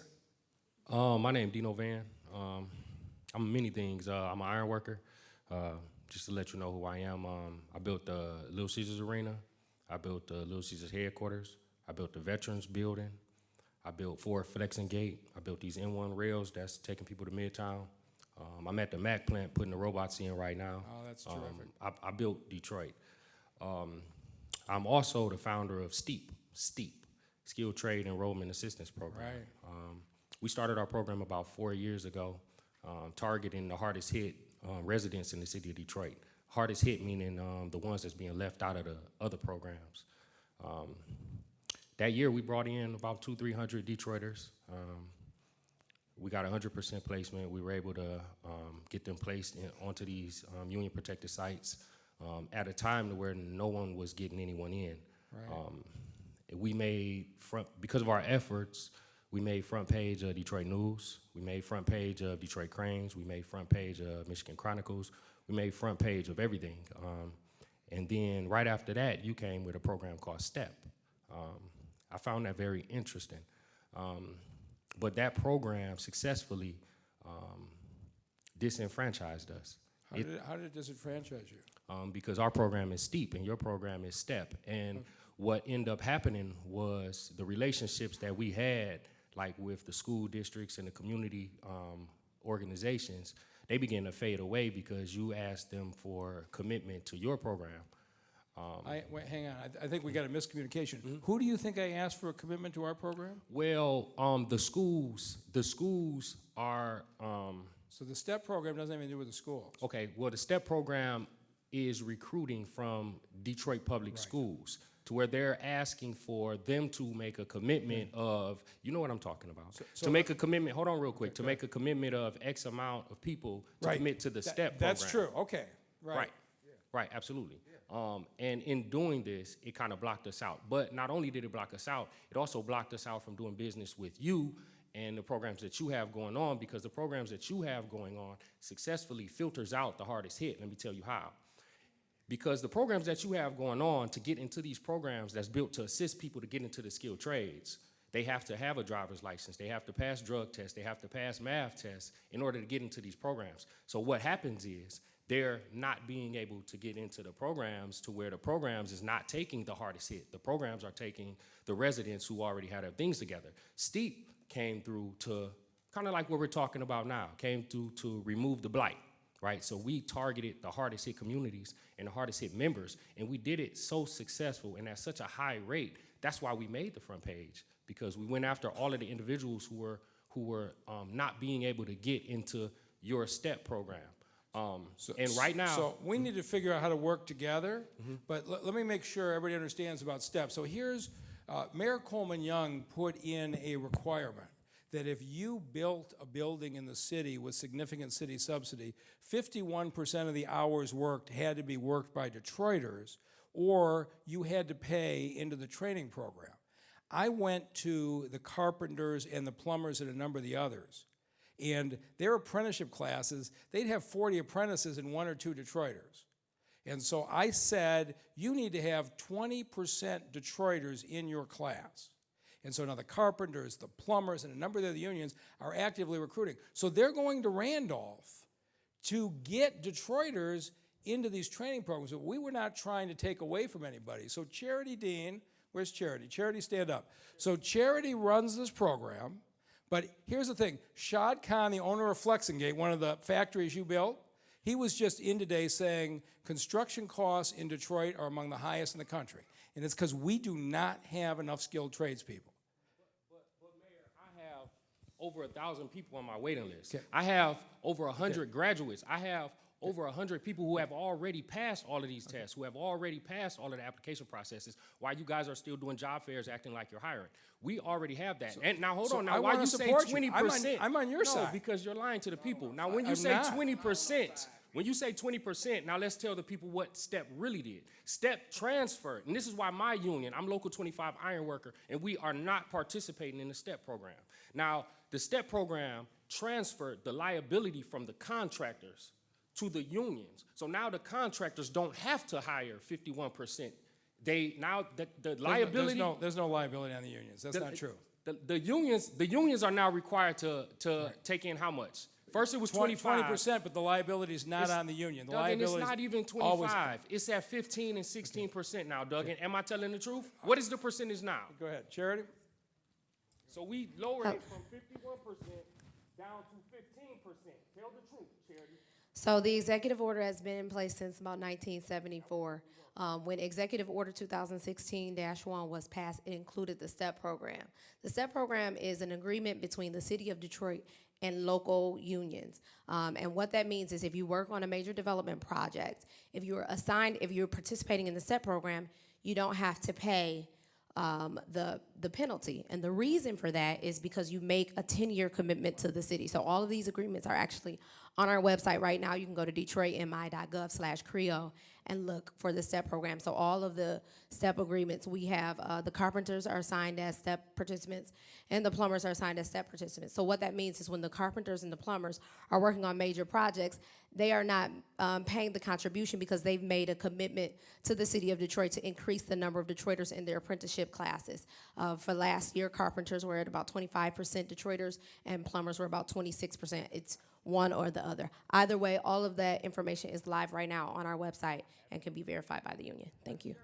My name Dino Van. I'm many things. I'm an iron worker. Just to let you know who I am, I built the Little Caesars Arena. I built the Little Caesars headquarters. I built the Veterans Building. I built Ford Flexing Gate. I built these N1 rails that's taking people to Midtown. I'm at the Mac plant putting the robots in right now. Oh, that's terrific. I built Detroit. I'm also the founder of STEEP, Skilled Trade Enrollment Assistance Program. Right. We started our program about 4 years ago. targeting the hardest hit residents in the city of Detroit. Hardest hit meaning the ones that's being left out of the other programs. That year we brought in about 200-300 Detroiters. We got 100% placement. We were able to get them placed onto these union protected sites at a time to where no one was getting anyone in. Right. We made because of our efforts, we made front page of Detroit News. We made front page of Detroit Cranes. We made front page of Michigan Chronicles. We made front page of everything. And then right after that, you came with a program called STEP. I found that very interesting. But that program successfully disenfranchised us. How did it disenfranchise you? Because our program is STEEP and your program is STEP. And what ended up happening was the relationships that we had, like with the school districts and the community organizations, they began to fade away because you asked them for commitment to your program. Wait, hang on. I think we got a miscommunication. Who do you think I asked for a commitment to our program? Well, the schools are, So the STEP program doesn't have anything to do with the schools. okay, well, the STEP program is recruiting from Detroit Public Schools to where they're asking for them to make a commitment of, you know what I'm talking about, to make a commitment, hold on real quick, to make a commitment of X amount of people to commit to the STEP program. That's true. Okay. Right. Right, absolutely. And in doing this, it kind of blocked us out. But not only did it block us out, it also blocked us out from doing business with you and the programs that you have going on, because the programs that you have going on successfully filters out the hardest hit. Let me tell you how. Because the programs that you have going on to get into these programs that's built to assist people to get into the skilled trades, they have to have a driver's license, they have to pass drug tests, they have to pass math tests in order to get into these programs. So what happens is they're not being able to get into the programs to where the programs is not taking the hardest hit. The programs are taking the residents who already had their things together. STEEP came through to, kind of like what we're talking about now, came through to remove the blight, right? So we targeted the hardest hit communities and the hardest hit members, and we did it so successful and at such a high rate. That's why we made the front page, because we went after all of the individuals who were not being able to get into your STEP program. And right now, So we need to figure out how to work together, but let me make sure everybody understands about STEP. So here's, Mayor Coleman Young put in a requirement that if you built a building in the city with significant city subsidy, 51% of the hours worked had to be worked by Detroiters, or you had to pay into the training program. I went to the carpenters and the plumbers and a number of the others, and their apprenticeship classes, they'd have 40 apprentices and 1 or 2 Detroiters. And so I said, you need to have 20% Detroiters in your class. And so now the carpenters, the plumbers, and a number of the other unions are actively recruiting. So they're going to Randolph to get Detroiters into these training programs. But we were not trying to take away from anybody. So Charity Dean, where's Charity? Charity, stand up. So Charity runs this program. But here's the thing. Shad Khan, the owner of Flexingate, one of the factories you built, he was just in today saying construction costs in Detroit are among the highest in the country. And it's because we do not have enough skilled tradespeople. But Mayor, I have over 1,000 people on my waiting list. Okay. I have over 100 graduates. I have over 100 people who have already passed all of these tests, who have already passed all of the application processes, while you guys are still doing job fairs acting like you're hiring. We already have that. And now, hold on. Now, I why wanna you say support you. 20%? I'm on your side. No, because you're lying to the people. Now, when you I'm say not. 20%, when you say 20%, now let's tell the people what STEP really did. STEP transferred, and this is why my union, I'm Local 25 Iron Worker, and we are not participating in the STEP program. Now, the STEP program transferred the liability from the contractors to the unions. So now the contractors don't have to hire 51%. They now the liability. There's no liability on the unions. That's not true. The unions are now required to take in how much? First it was 25. 20%, but the liability is not on the union. The Duggan, it's liability not even 25. It's at 15 and 16% now, Duggan. Am I telling the truth? What is the percentage now? Go ahead, Charity. So we lowered it from 51% down to 15%. Tell the truth, Charity. So the executive order has been in place since about 1974. When Executive Order 2016-1 was passed, it included the STEP program. The STEP program is an agreement between the City of Detroit and local unions. And what that means is if you work on a major development project, if you're participating in the STEP program, you don't have to pay the penalty. And the reason for that is because you make a 10-year commitment to the city. So all of these agreements are actually on our website right now. You can go to detroitmi.gov/CREO and look for the STEP program. So all of the STEP agreements, we have the carpenters are assigned as STEP participants and the plumbers are assigned as STEP participants. So what that means is when the carpenters and the plumbers are working on major projects, they are not paying the contribution because they've made a commitment to the city of Detroit to increase the number of Detroiters in their apprenticeship classes. For last year, carpenters were at about 25% Detroiters and plumbers were about 26%. It's one or the other. Either way, all of that information is live right now on our website and can be verified by the union. Thank you.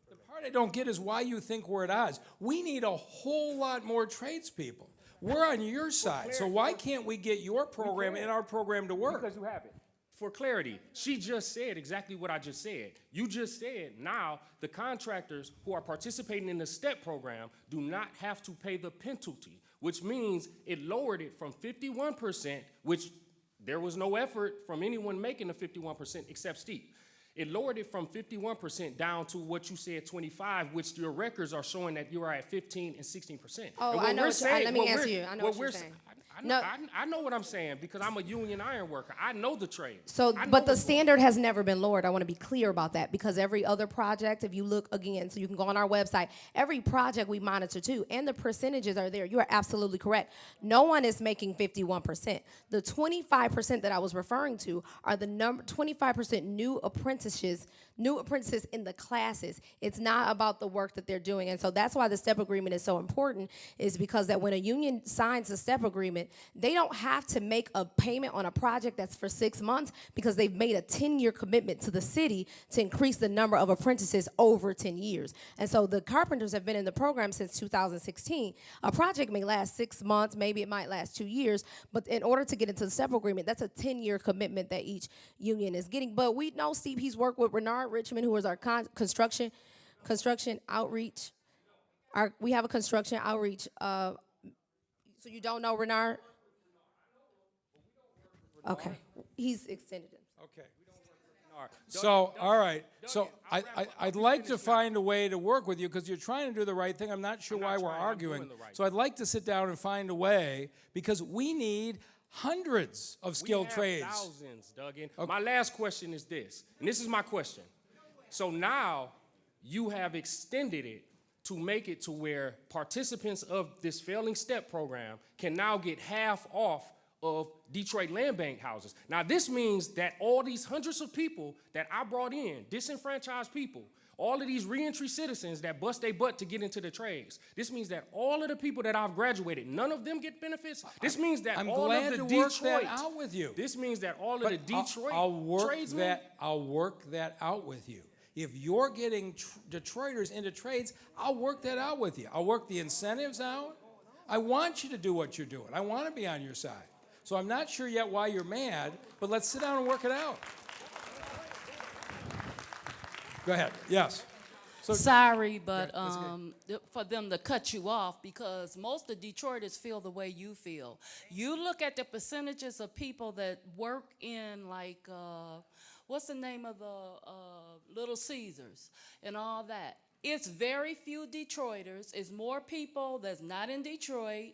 The part I don't get is why you think we're at odds. We need a whole lot more tradespeople. We're on your side, so why can't we get your program and our program to work? Because you have it. For clarity, she just said exactly what I just said. You just said now the contractors who are participating in the STEP program do not have to pay the penalty, which means it lowered it from 51%, which there was no effort from anyone making the 51% except Steve. It lowered it from 51% down to what you said, 25, which your records are showing that you are at 15 and 16%. Oh, And I know let me answer you. I know what you're saying. I know what I'm saying because I'm a union iron worker. I know the trade. So, but the standard has never been lowered. I want to be clear about that because every other project, if you look again, so you can go on our website, every project we monitor too, and the percentages are there. You are absolutely correct. No one is making 51%. The 25% that I was referring to are the 25% new apprentices in the classes. It's not about the work that they're doing. And so that's why the STEP agreement is so important, is because that when a union signs a STEP agreement, they don't have to make a payment on a project that's for 6 months because they've made a 10-year commitment to the city to increase the number of apprentices over 10 years. And so the carpenters have been in the program since 2016. A project may last 6 months, maybe it might last 2 years, but in order to get into the STEP agreement, that's a 10-year commitment that each union is getting. But we know Steve, he's worked with Renard Richmond, who is our construction outreach. We have a construction outreach. So you don't know Renard? Okay, he's extended it. Okay. So, all right. So I'd like to find a way to work with you because you're trying to do the right thing. I'm not sure why we're arguing. So I'd like to sit down and find a way because we need hundreds of skilled trades. Thousands, Duggan. Okay. My last question is this, and this is my question. So now you have extended it to make it to where participants of this failing STEP program can now get half off of Detroit Land Bank houses. Now this means that all these hundreds of people that I brought in, disenfranchised people, all of these reentry citizens that bust their butt to get into the trades, this means that all of the people that I've graduated, none of them get benefits. This means that I'm all glad of the to work Detroit, that out with you. This means that all of the Detroit tradesmen. I'll work that out with you. If you're getting Detroiters into trades, I'll work that out with you. I'll work the incentives out. I want you to do what you're doing. I want to be on your side. So I'm not sure yet why you're mad, but let's sit down and work it out. Go ahead. Yes. So, sorry, but for them to cut you off because most of Detroiters feel the way you feel. You look at the percentages of people that work in like, what's the name of the Little Caesars and all that. It's very few Detroiters. It's more people that's not in Detroit.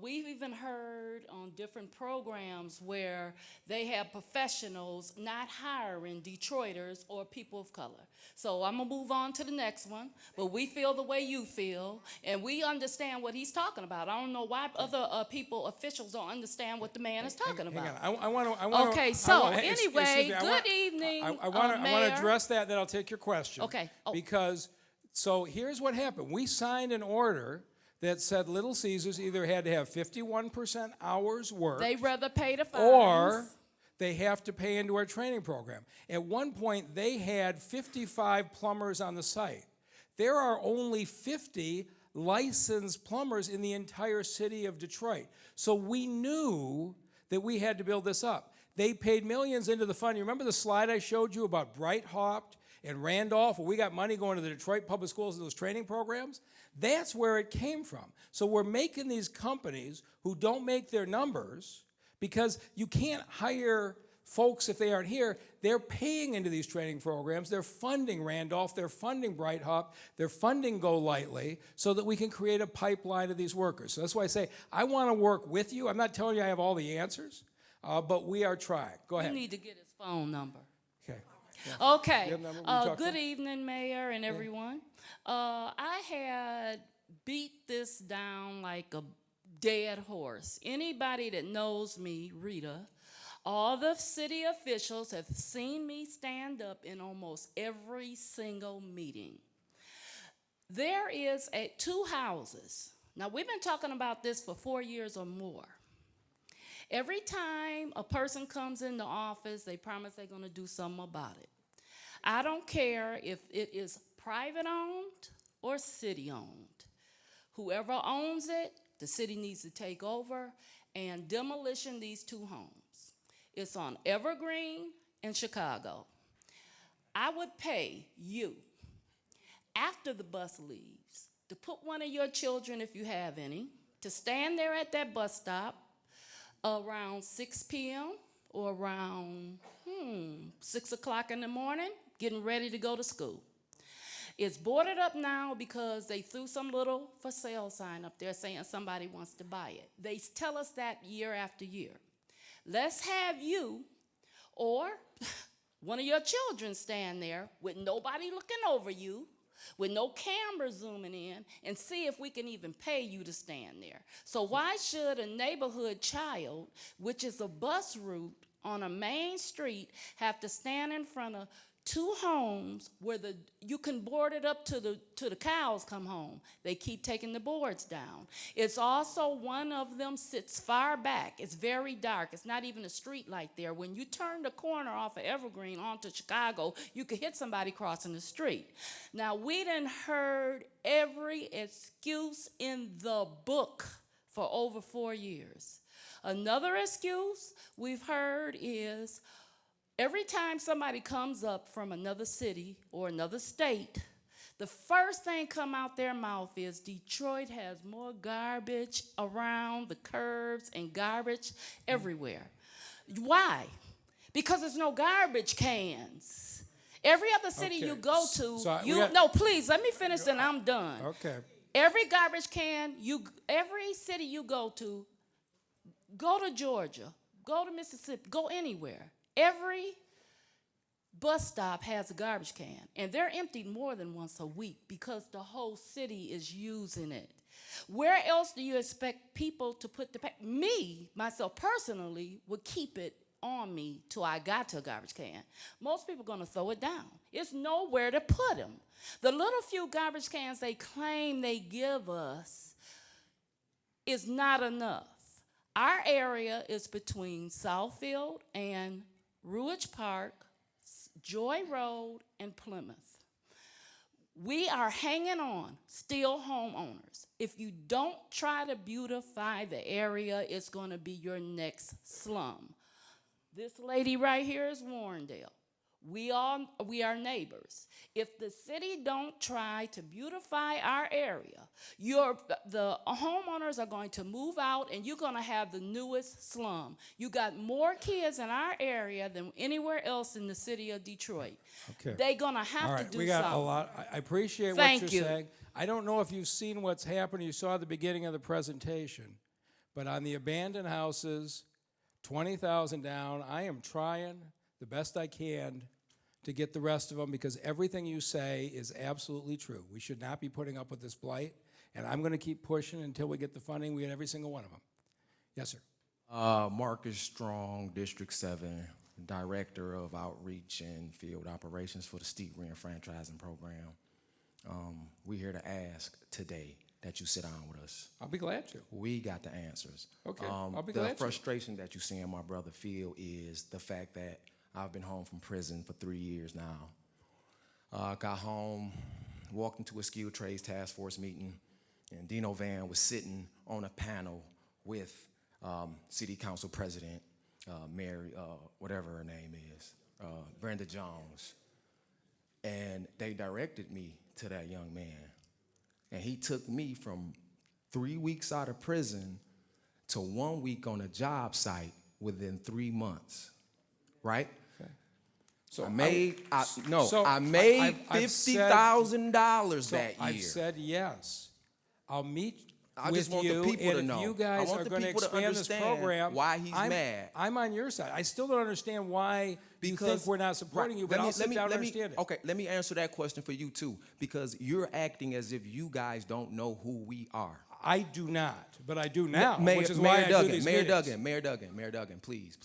We've even heard on different programs where they have professionals not hiring Detroiters or people of color. So I'm going to move on to the next one. But we feel the way you feel, and we understand what he's talking about. I don't know why other people, officials, don't understand what the man is talking about. Hang on. I want Okay, so anyway, good evening, I want to address that, then I'll take your question. Okay. Oh. Because, so here's what happened. We signed an order that said Little Caesars either had to have 51% hours worked. They rather pay the fines. Or they have to pay into our training program. At one point, they had 55 plumbers on the site. There are only 50 licensed plumbers in the entire city of Detroit. So we knew that we had to build this up. They paid millions into the fund. You remember the slide I showed you about Bright Hawk and Randolph, where we got money going to the Detroit Public Schools and those training programs? That's where it came from. So we're making these companies who don't make their numbers, because you can't hire folks if they aren't here. They're paying into these training programs. They're funding Randolph. They're funding Bright Hawk. They're funding Go Lightly, so that we can create a pipeline of these workers. So that's why I say I want to work with you. I'm not telling you I have all the answers, but we are trying. Go ahead. You need to get his phone number. Okay. Okay. You have a number we can talk Good to? evening, Mayor and everyone. I had beat this down like a dead horse. Anybody that knows me, Rita, all the city officials have seen me stand up in almost every single meeting. There is at 2 houses. Now, we've been talking about this for 4 years or more. Every time a person comes into office, they promise they're going to do something about it. I don't care if it is private owned or city owned. Whoever owns it, the city needs to take over and demolition these 2 homes. It's on Evergreen in Chicago. I would pay you, after the bus leaves, to put one of your children, if you have any, to stand there at that bus stop around 6 p.m. or around 6 o'clock in the morning, getting ready to go to school. It's boarded up now because they threw some little for sale sign up there saying somebody wants to buy it. They tell us that year after year. Let's have you or one of your children stand there with nobody looking over you, with no camera zooming in, and see if we can even pay you to stand there. So why should a neighborhood child, which is a bus route on a main street, have to stand in front of 2 homes where you can board it up to the cows come home? They keep taking the boards down. It's also, one of them sits far back. It's very dark. It's not even a street light there. When you turn the corner off of Evergreen onto Chicago, you could hit somebody crossing the street. Now, we done heard every excuse in the book for over 4 years. Another excuse we've heard is, every time somebody comes up from another city or another state, the first thing come out their mouth is Detroit has more garbage around the curbs and garbage everywhere. Why? Because there's no garbage cans. Every other city you go to, no, please, let me finish and I'm done. Okay. Every garbage can, every city you go to Georgia, go to Mississippi, go anywhere. Every bus stop has a garbage can, and they're emptied more than once a week because the whole city is using it. Where else do you expect people to put myself personally, would keep it on me till I got to a garbage can? Most people are going to throw it down. It's nowhere to put them. The little few garbage cans they claim they give us is not enough. Our area is between Southfield and Ruich Park, Joy Road, and Plymouth. We are hanging on, still homeowners. If you don't try to beautify the area, it's going to be your next slum. This lady right here is Warrendale. We are neighbors. If the city don't try to beautify our area, the homeowners are going to move out, and you're going to have the newest slum. You got more kids in our area than anywhere else in the city of Detroit. Okay. They're going to have to do something. We got a lot. I appreciate what you're saying. I don't know if you've seen what's happened. You saw the beginning of the presentation, but on the abandoned houses, 20,000 down, I am trying the best I can to get the rest of them, because everything you say is absolutely true. We should not be putting up with this blight, and I'm going to keep pushing until we get the funding. We get every single one of them. Yes, sir. Marcus Strong, District 7, Director of Outreach and Field Operations for the Steep Reenfranchising Program. We're here to ask today that you sit down with us. I'll be glad to. We got the answers. Okay, I'll be glad to. The frustration that you're seeing my brother feel is the fact that I've been home from prison for 3 years now. Got home, walked into a skilled trades task force meeting, and Dino Van was sitting on a panel with City Council President, Mary, whatever her name is, Brenda Jones. And they directed me to that young man. And he took me from 3 weeks out of prison to 1 week on a job site within 3 months, right? So I made I've $50,000 that year. I've said yes. I'll meet I with just want you, the people and to if know. you guys I want are the going to people to expand this understand program, why he's mad. I'm on your side. I still don't understand why you think we're not supporting you, but I'll sit down and understand it. Okay, let me answer that question for you too, because you're acting as if you guys don't know who we are. I do not, but I do now, Mayor, which is Mayor why I Duggan, do these Mayor meetings. Duggan, Mayor Duggan, please.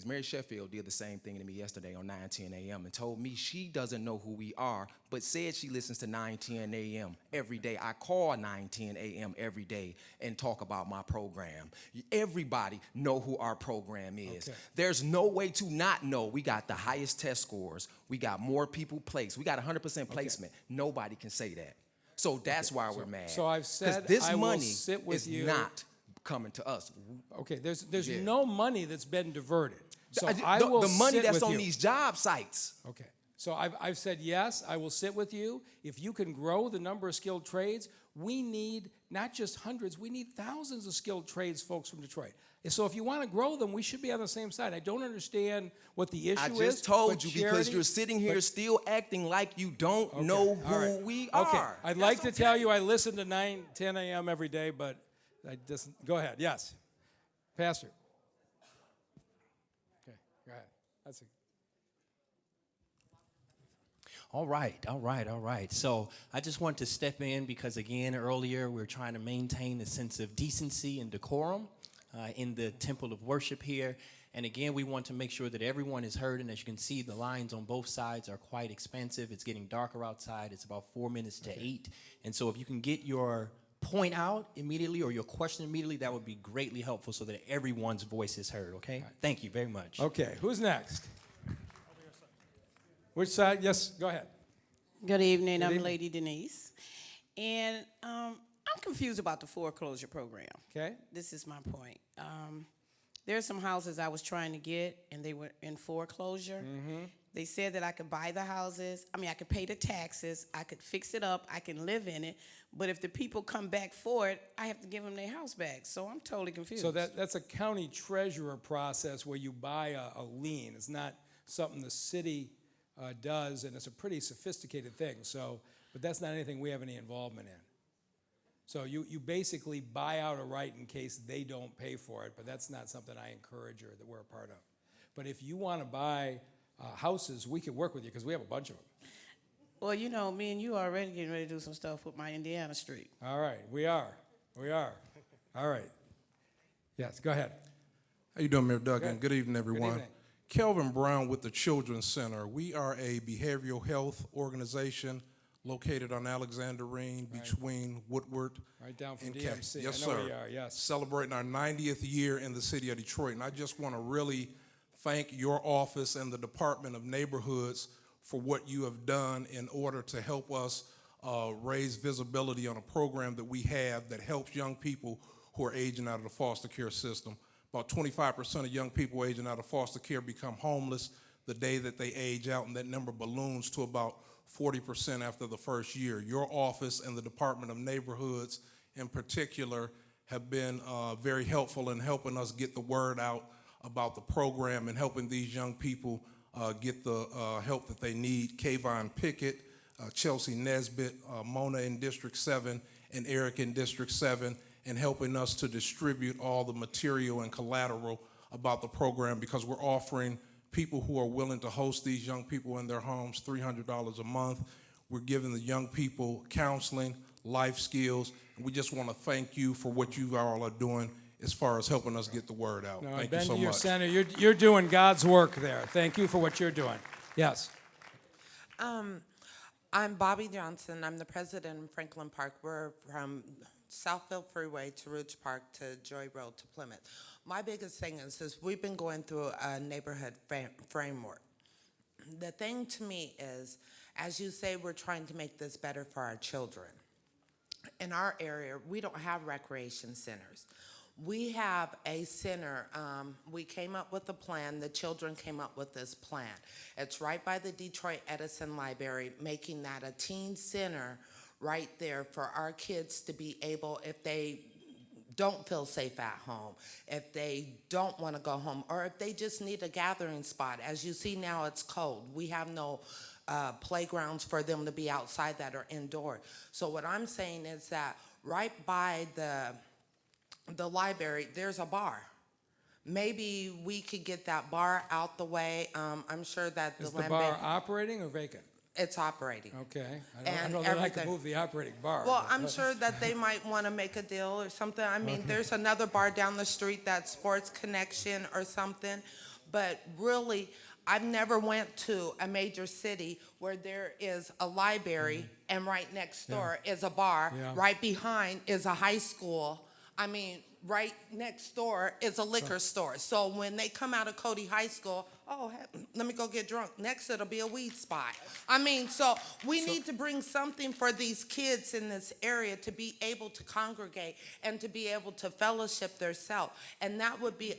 Mary Sheffield did the same thing to me yesterday on 9:10 a.m. and told me she doesn't know who we are, but said she listens to 9:10 a.m. every day. I call 9:10 a.m. every day and talk about my program. Everybody know who our program is. Okay. There's no way to not know. We got the highest test scores. We got more people placed. We got 100% placement. Nobody can say that. So that's why we're mad. So I've said this I will money sit with is you. not coming to us. Okay, there's Yeah. no money that's been diverted. So The- I will the money sit that's with on you. these job sites. Okay. So I've said yes, I will sit with you. If you can grow the number of skilled trades, we need not just hundreds, we need thousands of skilled trades folks from Detroit. And so if you want to grow them, we should be on the same side. I don't understand what the issue I is. just told but you because charity- you're sitting here but- still acting like you don't Okay, know all who right. we Okay, are. I'd like to tell you I listen to 9:10 a.m. every day, but I just, go ahead, yes. Pastor. Okay, go ahead. That's it. All right. So I just want to step in because, again, earlier we were trying to maintain a sense of decency and decorum in the temple of worship here. And again, we want to make sure that everyone is heard. And as you can see, the lines on both sides are quite expansive. It's getting darker outside. It's about 4 minutes to 8. And so if you can get your point out immediately or your question immediately, that would be greatly helpful so that everyone's voice is heard, okay? Right. Thank you very much. Okay, who's next? Which side? Yes, go ahead. Good evening. Good I'm evening. Lady Denise. And I'm confused about the foreclosure program. Okay. This is my point. There are some houses I was trying to get, and they were in foreclosure. They said that I could buy the houses. I mean, I could pay the taxes. I could fix it up. I can live in it. But if the people come back for it, I have to give them their house back. So I'm totally confused. So that's a county treasurer process where you buy a lien. It's not something the city does, and it's a pretty sophisticated thing. So, but that's not anything we have any involvement in. So you basically buy out a right in case they don't pay for it, but that's not something I encourage or that we're a part of. But if you want to buy houses, we can work with you because we have a bunch of them. Well, you know, me and you are already getting ready to do some stuff with my Indiana Street. All right, we are. All right. Yes, go ahead. How you doing, Mayor Duggan? Good. Good evening, everyone. evening. Kelvin Brown with the Children's Center. We are a behavioral health organization located on Alexanderine between Woodward Right down from and DMC. Yes, I know sir. where you are, yes. Celebrating our 90th year in the city of Detroit. And I just want to really thank your office and the Department of Neighborhoods for what you have done in order to help us raise visibility on a program that we have that helps young people who are aging out of the foster care system. About 25% of young people aging out of foster care become homeless the day that they age out, and that number balloons to about 40% after the first year. Your office and the Department of Neighborhoods in particular have been very helpful in helping us get the word out about the program and helping these young people get the help that they need. Kayvon Pickett, Chelsea Nesbitt, Mona in District 7, and Eric in District 7, and helping us to distribute all the material and collateral about the program, because we're offering people who are willing to host these young people in their homes $300 a month. We're giving the young people counseling, life skills, and we just want to thank you for what you all are doing as far as helping us get the word out. No, Thank I've been you so to your much. center. You're doing God's work there. Thank you for what you're doing. Yes. I'm Bobby Johnson. I'm the president of Franklin Park. We're from Southfield Freeway to Ridge Park to Joy Road to Plymouth. My biggest thing is we've been going through a neighborhood framework. The thing to me is, as you say, we're trying to make this better for our children. In our area, we don't have recreation centers. We have a center. We came up with a plan. The children came up with this plan. It's right by the Detroit Edison Library, making that a teen center right there for our kids to be able, if they don't feel safe at home, if they don't want to go home, or if they just need a gathering spot. As you see now, it's cold. We have no playgrounds for them to be outside that are indoor. So what I'm saying is that right by the library, there's a bar. Maybe we could get that bar out the way. I'm sure that Is the bar operating or vacant? it's operating. Okay. I And know that I could everything. move the operating bar. Well, but- I'm sure that they might want to make a deal or something. I mean, there's another bar down the street, that Sports Connection or something. But really, I've never went to a major city where there is a library and right next door is a bar. Yeah. Right behind is a high school. I mean, right next door is a liquor store. So when they come out of Cody High School, oh, let me go get drunk. Next, it'll be a weed spot. I mean, so we need to bring something for these kids in this area to be able to congregate and to be able to fellowship theirself. And that would be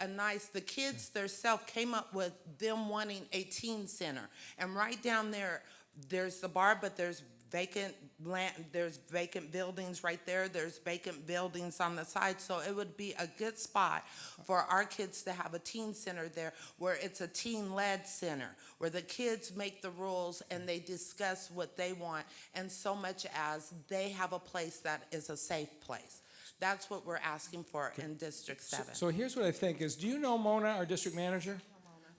the kids theirself came up with them wanting a teen center. And right down there, there's the bar, but there's vacant land, there's vacant buildings right there, there's vacant buildings on the side, so it would be a good spot for our kids to have a teen center there where it's a teen-led center, where the kids make the rules and they discuss what they want, and so much as they have a place that is a safe place. That's what we're asking for in District 7. So here's what I think is, do you know Mona, our district manager?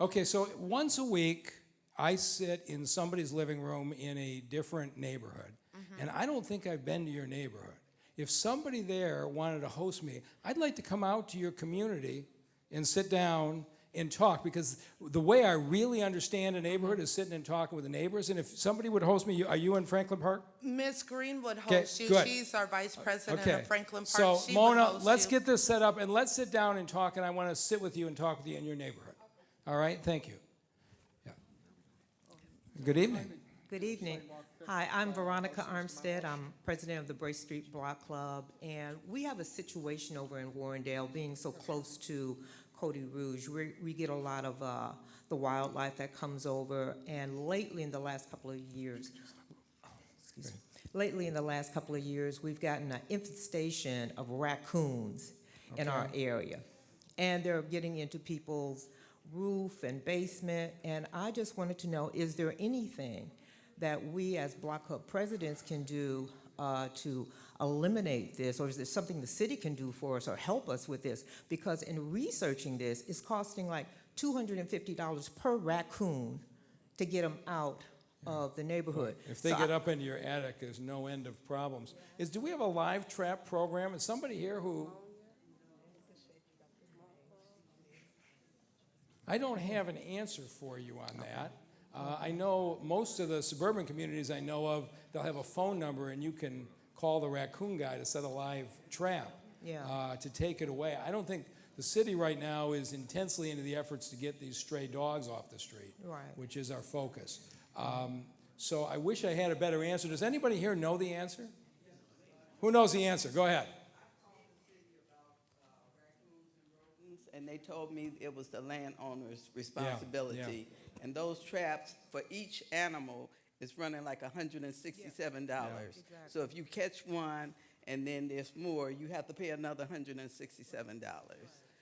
Okay, so once a week, I sit in somebody's living room in a different neighborhood, and I don't think I've been to your neighborhood. If somebody there wanted to host me, I'd like to come out to your community and sit down and talk, because the way I really understand a neighborhood is sitting and talking with the neighbors, and if somebody would host me, are you in Franklin Park? Miss Green would Okay, host you. good. She's our vice president Okay. of Franklin Park. So She would Mona, host let's you. get this set up, and let's sit down and talk, and I want to sit with you and talk with you in your neighborhood. All right, thank you. Yeah. Good evening. Good evening. Hi, I'm Veronica Armstead. I'm president of the Brace Street Block Club, and we have a situation over in Warrendale, being so close to Cody Rouge. We get a lot of the wildlife that comes over, and lately in the last couple of years, we've gotten an infestation of raccoons in our area, and they're getting into people's roof and basement, and I just wanted to know, is there anything that we as Block Club presidents can do to eliminate this, or is there something the city can do for us or help us with this? Because in researching this, it's costing like $250 per raccoon to get them out of the neighborhood. If they get up into your attic, there's no end of problems. Do we have a live trap program? Is somebody here who... I don't have an answer for you on that. I know most of the suburban communities I know of, they'll have a phone number and you can call the raccoon guy to set a live trap to take it away. I don't think the city right now is intensely into the efforts to get these stray dogs off the street, which is our focus. So I wish I had a better answer. Does anybody here know the answer? Who knows the answer? Go ahead. And they told me it was the landowner's responsibility. And those traps for each animal is running like $167. So if you catch one and then there's more, you have to pay another $167.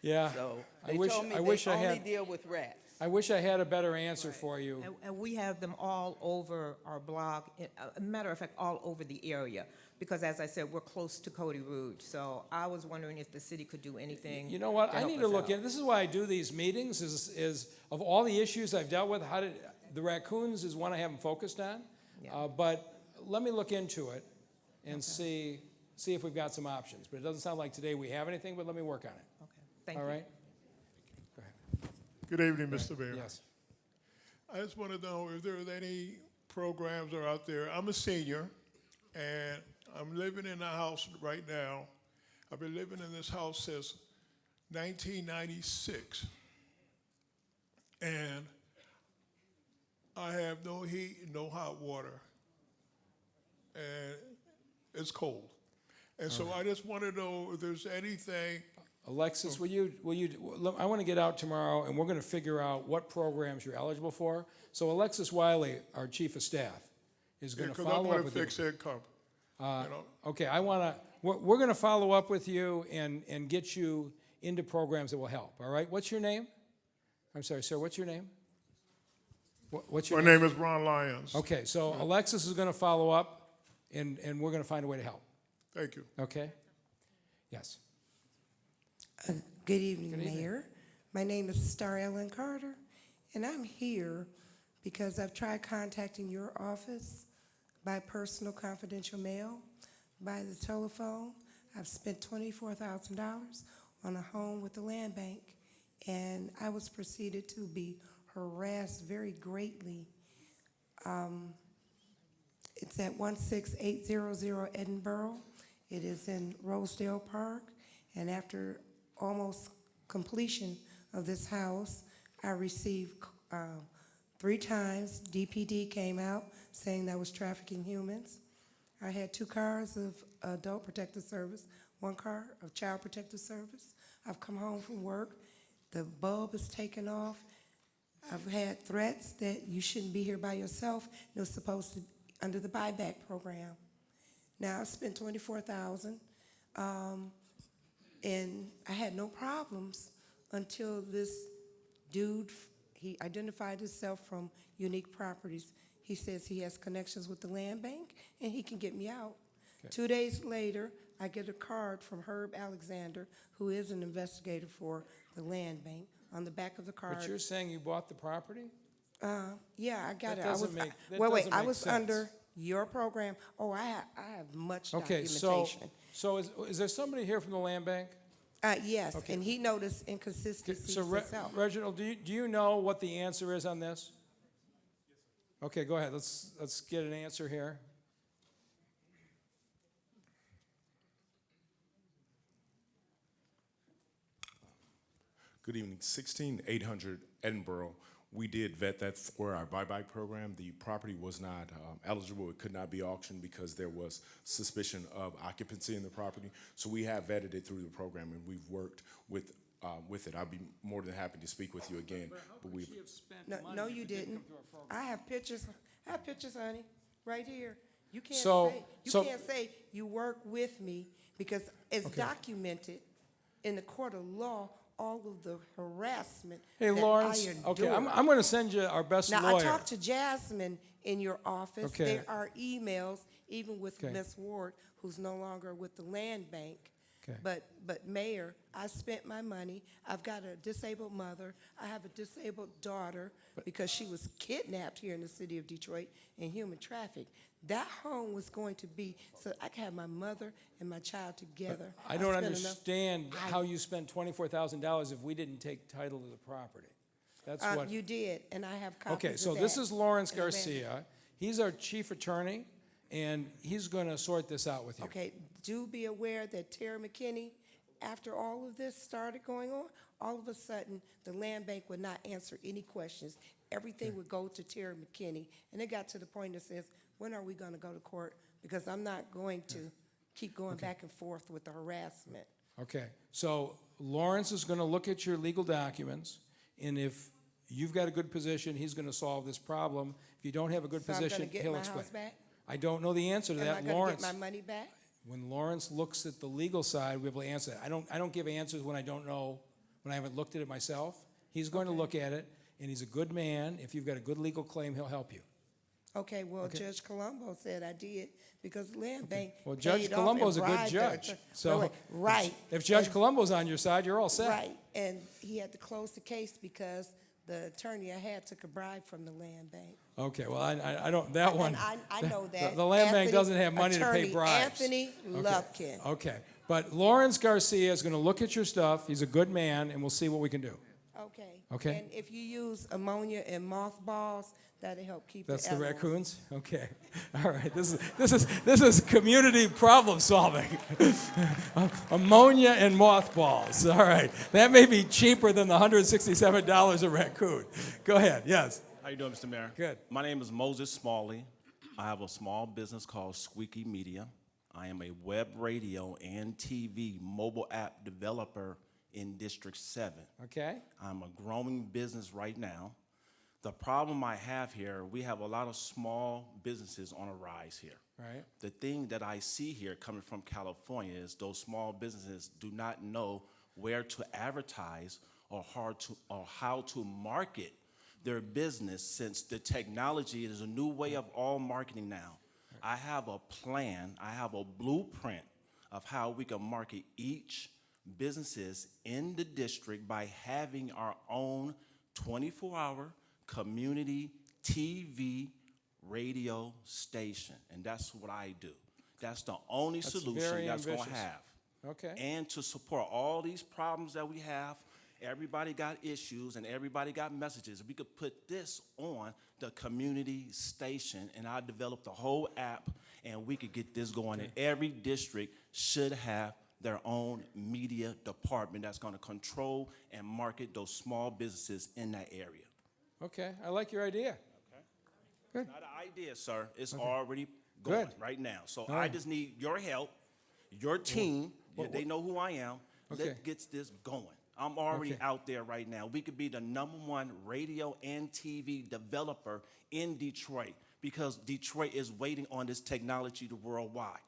Yeah. So I they wish- told me I wish they I only had- deal with rats. I wish I had a better answer for you. And we have them all over our block, a matter of fact, all over the area, because as I said, we're close to Cody Rouge. So I was wondering if the city could do anything. You know what? I help need to us look out. in. This is why I do these meetings. Is of all the issues I've dealt with, the raccoons is one I haven't focused on. But let me look into it and see if we've got some options. But it doesn't sound like today we have anything. But let me work on it. Okay. Thank All you. right. Good evening, Mr. Mayor. Yes. I just want to know if there's any programs are out there. I'm a senior, and I'm living in a house right now. I've been living in this house since 1996, and I have no heat, no hot water, and it's cold. And so I just want to know if there's anything Alexis, I want to get out tomorrow, and we're going to figure out what programs you're eligible for. So Alexis Wiley, our chief of staff, is going to Because I follow want up to with you. fix income. Okay, we're going to follow up with you and get you into programs that will help, all right? What's your name? I'm sorry, sir, what's your name? What's your My name is Ron Lyons. Okay, so Alexis is going to follow up, and we're going to find a way to help, Thank you. okay? Yes. Good evening, Mayor. My name is Star Ellen Carter, and I'm here because I've tried contacting your office by personal confidential mail, by the telephone. I've spent $24,000 on a home with the land bank, and I was proceeded to be harassed very greatly. It's at 16800 Edinburgh. It is in Rosedale Park, and after almost completion of this house, I received 3 times DPD came out saying that I was trafficking humans. I had 2 cars of Adult Protective Service, 1 car of Child Protective Service. I've come home from work. The bulb is taken off. I've had threats that you shouldn't be here by yourself. It was supposed to be under the buyback program. Now I spent $24,000, and I had no problems until this dude, he identified himself from Unique Properties. He says he has connections with the land bank and he can get me out. Okay. 2 days later, I get a card from Herb Alexander, who is an investigator for the land bank. On the back of the card. But you're saying you bought the property? Yeah, I got That it. doesn't make- that Wait, doesn't I make was sense. under your program. Oh, I have much Okay, documentation. so is there somebody here from the land bank? Yes, Okay. and he noticed inconsistencies So himself. Reginald, do you know what the answer is on this? Okay, go ahead. Let's get an answer here. Good evening. 16800 Edinburgh. We did vet that for our buyback program. The property was not eligible. It could not be auctioned because there was suspicion of occupancy in the property. So we have vetted it through the program, and we've worked with it. I'll be more than happy to speak with you again. But we No, you didn't. I have pictures. I have pictures, honey, right here. You can't say you work with me because it's documented in the court of law. All of the harassment Hey, Lawrence. that I endured. Okay, I'm going to send you our best Now, lawyer. I talked to Jasmine in your office. Okay. There are emails, even with Ms. Ward, who's no longer with the land bank. Okay. But Mayor, I spent my money. I've got a disabled mother. I have a disabled daughter because she was kidnapped here in the city of Detroit and human trafficked. That home was going to be so I could have my mother and my child together. I don't spent understand how you spent $24,000 if we didn't take title to the property. That's what you did, and I have copies Okay, so of this that is Lawrence in the bank. Garcia. He's our chief attorney, and he's going to sort this out with you. Okay, do be aware that Terry McKinney, after all of this started going on, all of a sudden, the land bank would not answer any questions. Everything would go to Terry McKinney, and it got to the point that says, when are we going to go to court? Because I'm not going to keep going back and forth with the harassment. Okay, so Lawrence is going to look at your legal documents, and if you've got a good position, he's going to solve this problem. If you don't have a good So I'm position, gonna get he'll my explain. house back? I don't know the answer to Am that, I going to Lawrence. get my money back? When Lawrence looks at the legal side, we'll be able to answer that. I don't give answers when I don't know, when I haven't looked at it myself. He's going to look at it, and he's a good man. If you've got a good legal claim, he'll help you. Okay, well, Judge Colombo said I did because the land bank Well, Judge paid off Colombo's a and good bribed judge. her. So Right. if Judge And- Colombo's on your side, you're all set. Right, and he had to close the case because the attorney I had took a bribe from the land bank. Okay, well, I don't, that one. And I know that. The land bank Anthony- doesn't have money to pay Attorney bribes. Anthony Lupkin. Okay, but Lawrence Garcia is going to look at your stuff. He's a good man, and we'll see what we can do. Okay. Okay. And if you use ammonia and mothballs, that'll help keep That's the the animals. raccoons? Okay. All right. This is community problem solving. Ammonia and mothballs. All right. That may be cheaper than the $167 a raccoon. Go ahead. Yes. How you doing, Mr. Mayor? Good. My name is Moses Smalley. I have a small business called Squeaky Media. I am a web radio and TV mobile app developer in District 7. Okay. I'm a growing business right now. The problem I have here, we have a lot of small businesses on a rise here. Right. The thing that I see here coming from California is those small businesses do not know where to advertise or how to market their business, since the technology is a new way of all marketing now. I have a plan, I have a blueprint of how we can market each businesses in the district by having our own 24-hour community TV radio station, and that's what I do. That's the only solution that's going to have. Okay. And to support all these problems that we have, everybody got issues and everybody got messages. We could put this on the community station, and I developed a whole app, and we could get this going. And every district should have their own media department that's going to control and market those small businesses in that area. Okay, I like your idea. Good. It's not an idea, sir. It's already going right now. So I just need your help, your team. They know who I am. Let's get this going. I'm already out there right now. We could be the #1 radio and TV developer in Detroit, because Detroit is waiting on this technology to worldwide.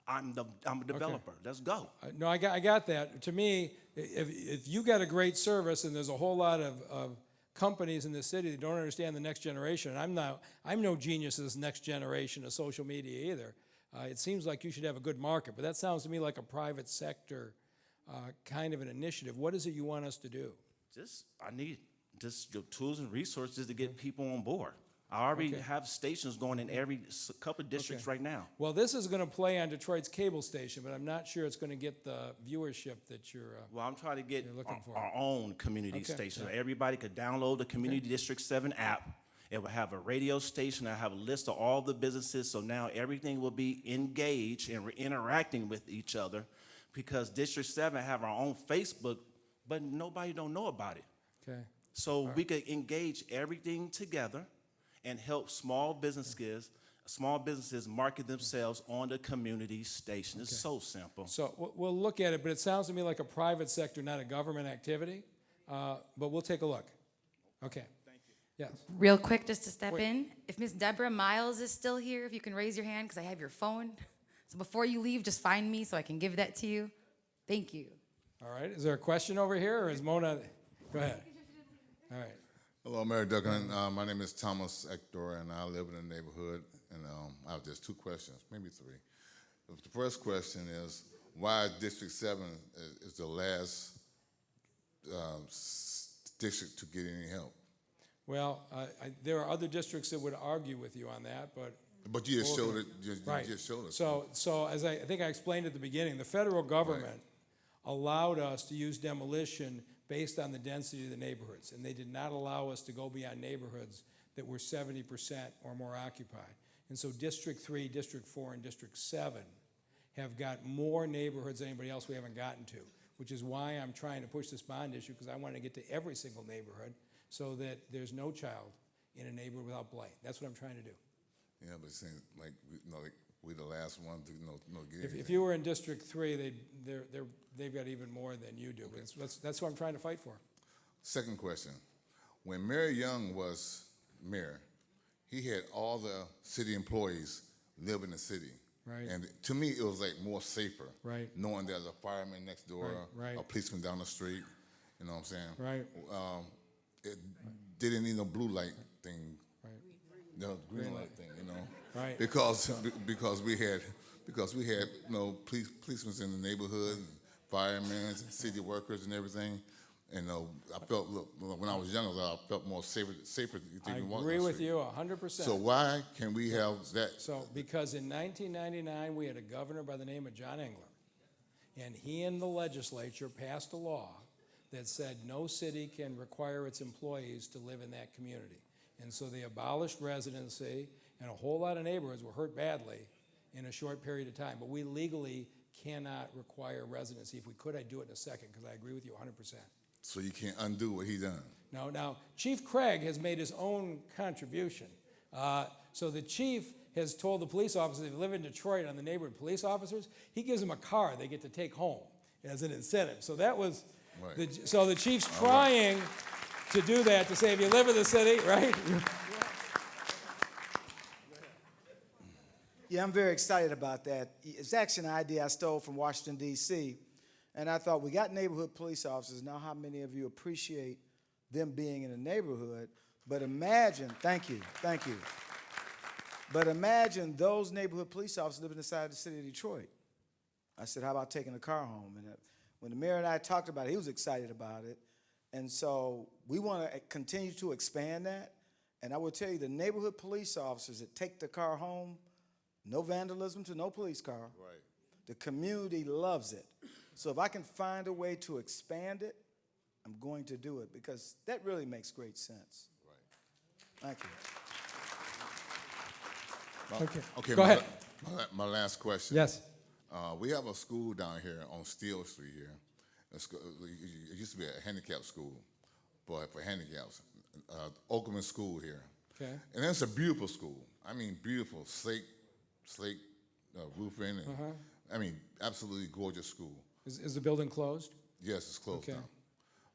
I'm a developer. Let's go. No, I got that. To me, if you got a great service, and there's a whole lot of companies in this city that don't understand the next generation, and I'm no genius of this next generation of social media either. It seems like you should have a good market, but that sounds to me like a private sector kind of an initiative. What is it you want us to do? I need just your tools and resources to get people on board. I already have stations going in every couple of districts right now. Well, this is going to play on Detroit's cable station, but I'm not sure it's going to get the viewership that you're Well, I'm trying to get looking for. our own community station. So everybody could download the Community District 7 app. It will have a radio station. I have a list of all the businesses, so now everything will be engaged and we're interacting with each other, because District 7 have our own Facebook, but nobody don't know about it. Okay. So we could engage everything together and help small businesses market themselves on the community station. It's so simple. So we'll look at it, but it sounds to me like a private sector, not a government activity. But we'll take a look. Okay. Thank you. Yes. Real quick, just to step in, if Miss Deborah Miles is still here, if you can raise your hand, because I have your phone. So before you leave, just find me so I can give that to you. Thank you. All right. Is there a question over here, or is Mona? Go ahead. All right. Hello, Mayor Duggan. My name is Thomas Ector, and I live in the neighborhood. And I have just 2 questions, maybe 3. The first question is, why District 7 is the last district to get any help? Well, there are other districts that would argue with you on that, but you just showed it. You right. just showed us. So as I think I explained at the beginning, the federal government allowed us to use demolition based on the density of the neighborhoods, and they did not allow us to go beyond neighborhoods that were 70% or more occupied. And so District 3, District 4, and District 7 have got more neighborhoods than anybody else we haven't gotten to, which is why I'm trying to push this bond issue, because I want to get to every single neighborhood so that there's no child in a neighborhood without blight. That's what I'm trying to do. Yeah, but it seems like we're the last one to get anything. If you were in District 3, they've got even more than you do. Okay. That's what I'm trying to fight for. Second question. When Mayor Young was mayor, he had all the city employees live in the city. Right. And to me, it was like more safer. Right. Knowing there's a fireman next door, Right. a policeman down the street. You know what I'm saying? Right. It didn't need no blue light thing. Right. No green light thing. You know. Right. Because we had policemen in the neighborhood, and firemen, and city workers, and everything. And I felt, when I was younger, I felt more safer. I agree with you 100%. So why can we have that? So because in 1999, we had a governor by the name of John Engler, and he and the legislature passed a law that said no city can require its employees to live in that community. And so they abolished residency, and a whole lot of neighborhoods were hurt badly in a short period of time. But we legally cannot require residency. If we could, I'd do it in a second, because I agree with you 100%. So you can't undo what he done. No, now, Chief Craig has made his own contribution. So the chief has told the police officers, if they live in Detroit, on the neighborhood police officers, he gives them a car they get to take home as an incentive. So that was Right. So the chief's trying to do that, to say if you live in the city, right? Yeah, I'm very excited about that. It's actually an idea I stole from Washington, D.C., and I thought we got neighborhood police officers. Now, how many of you appreciate them being in a neighborhood? But imagine, thank you. But imagine those neighborhood police officers living inside the city of Detroit. I said, how about taking a car home? And when the mayor and I talked about it, he was excited about it. And so we want to continue to expand that. And I will tell you, the neighborhood police officers that take the car home, no vandalism to no police car. Right. The community loves it. So if I can find a way to expand it, I'm going to do it because that really makes great sense. Right. Thank you. Okay, go ahead. My last question. Yes. We have a school down here on Steel Street here. It used to be a handicap school, but for handicaps. Oakland School here. Okay. And it's a beautiful school. I mean, beautiful, slate roofing, and I mean, absolutely gorgeous school. Is the building closed? Yes, it's closed Okay. now.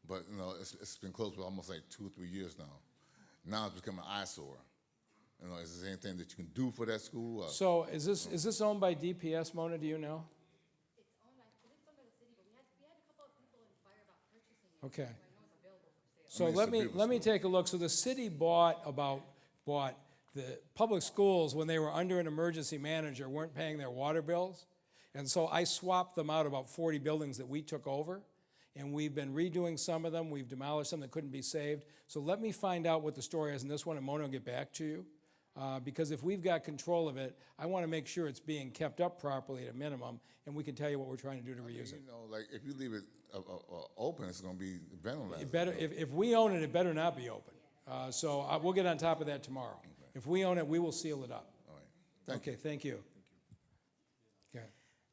But you know, it's been closed for almost like 2 or 3 years now. Now it's become an eyesore. You know, is there anything that you can do for that school? So is this owned by DPS, Mona? Do you know? It's owned by the city, but we had a couple of people inquire about purchasing it. Okay. So I know it's available for sale. So let me take a look. So the city bought the public schools when they were under an emergency manager weren't paying their water bills. And so I swapped them out, about 40 buildings that we took over. And we've been redoing some of them. We've demolished some that couldn't be saved. So let me find out what the story is in this one, and Mona will get back to you. Because if we've got control of it, I want to make sure it's being kept up properly at a minimum, and we can tell you what we're trying to do to reuse it. You know, like if you leave it open, it's going to be vandalized. It better, if we own it, it better not be open. We'll get on top of that tomorrow. Okay. If we own it, we will seal it up. All right. Thank you. Okay.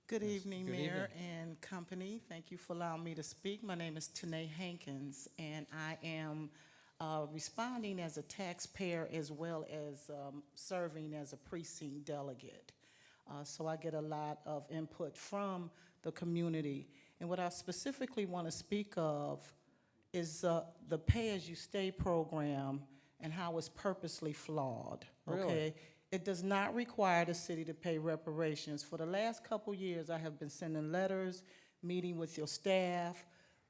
Good evening, Good Mayor evening. and company. Thank you for allowing me to speak. My name is Tanae Hankins, and I am responding as a taxpayer as well as serving as a precinct delegate. So I get a lot of input from the community. And what I specifically want to speak of is the pay-as-you-stay program and how it's purposely flawed. Really? Okay? It does not require the city to pay reparations. For the last couple years, I have been sending letters, meeting with your staff,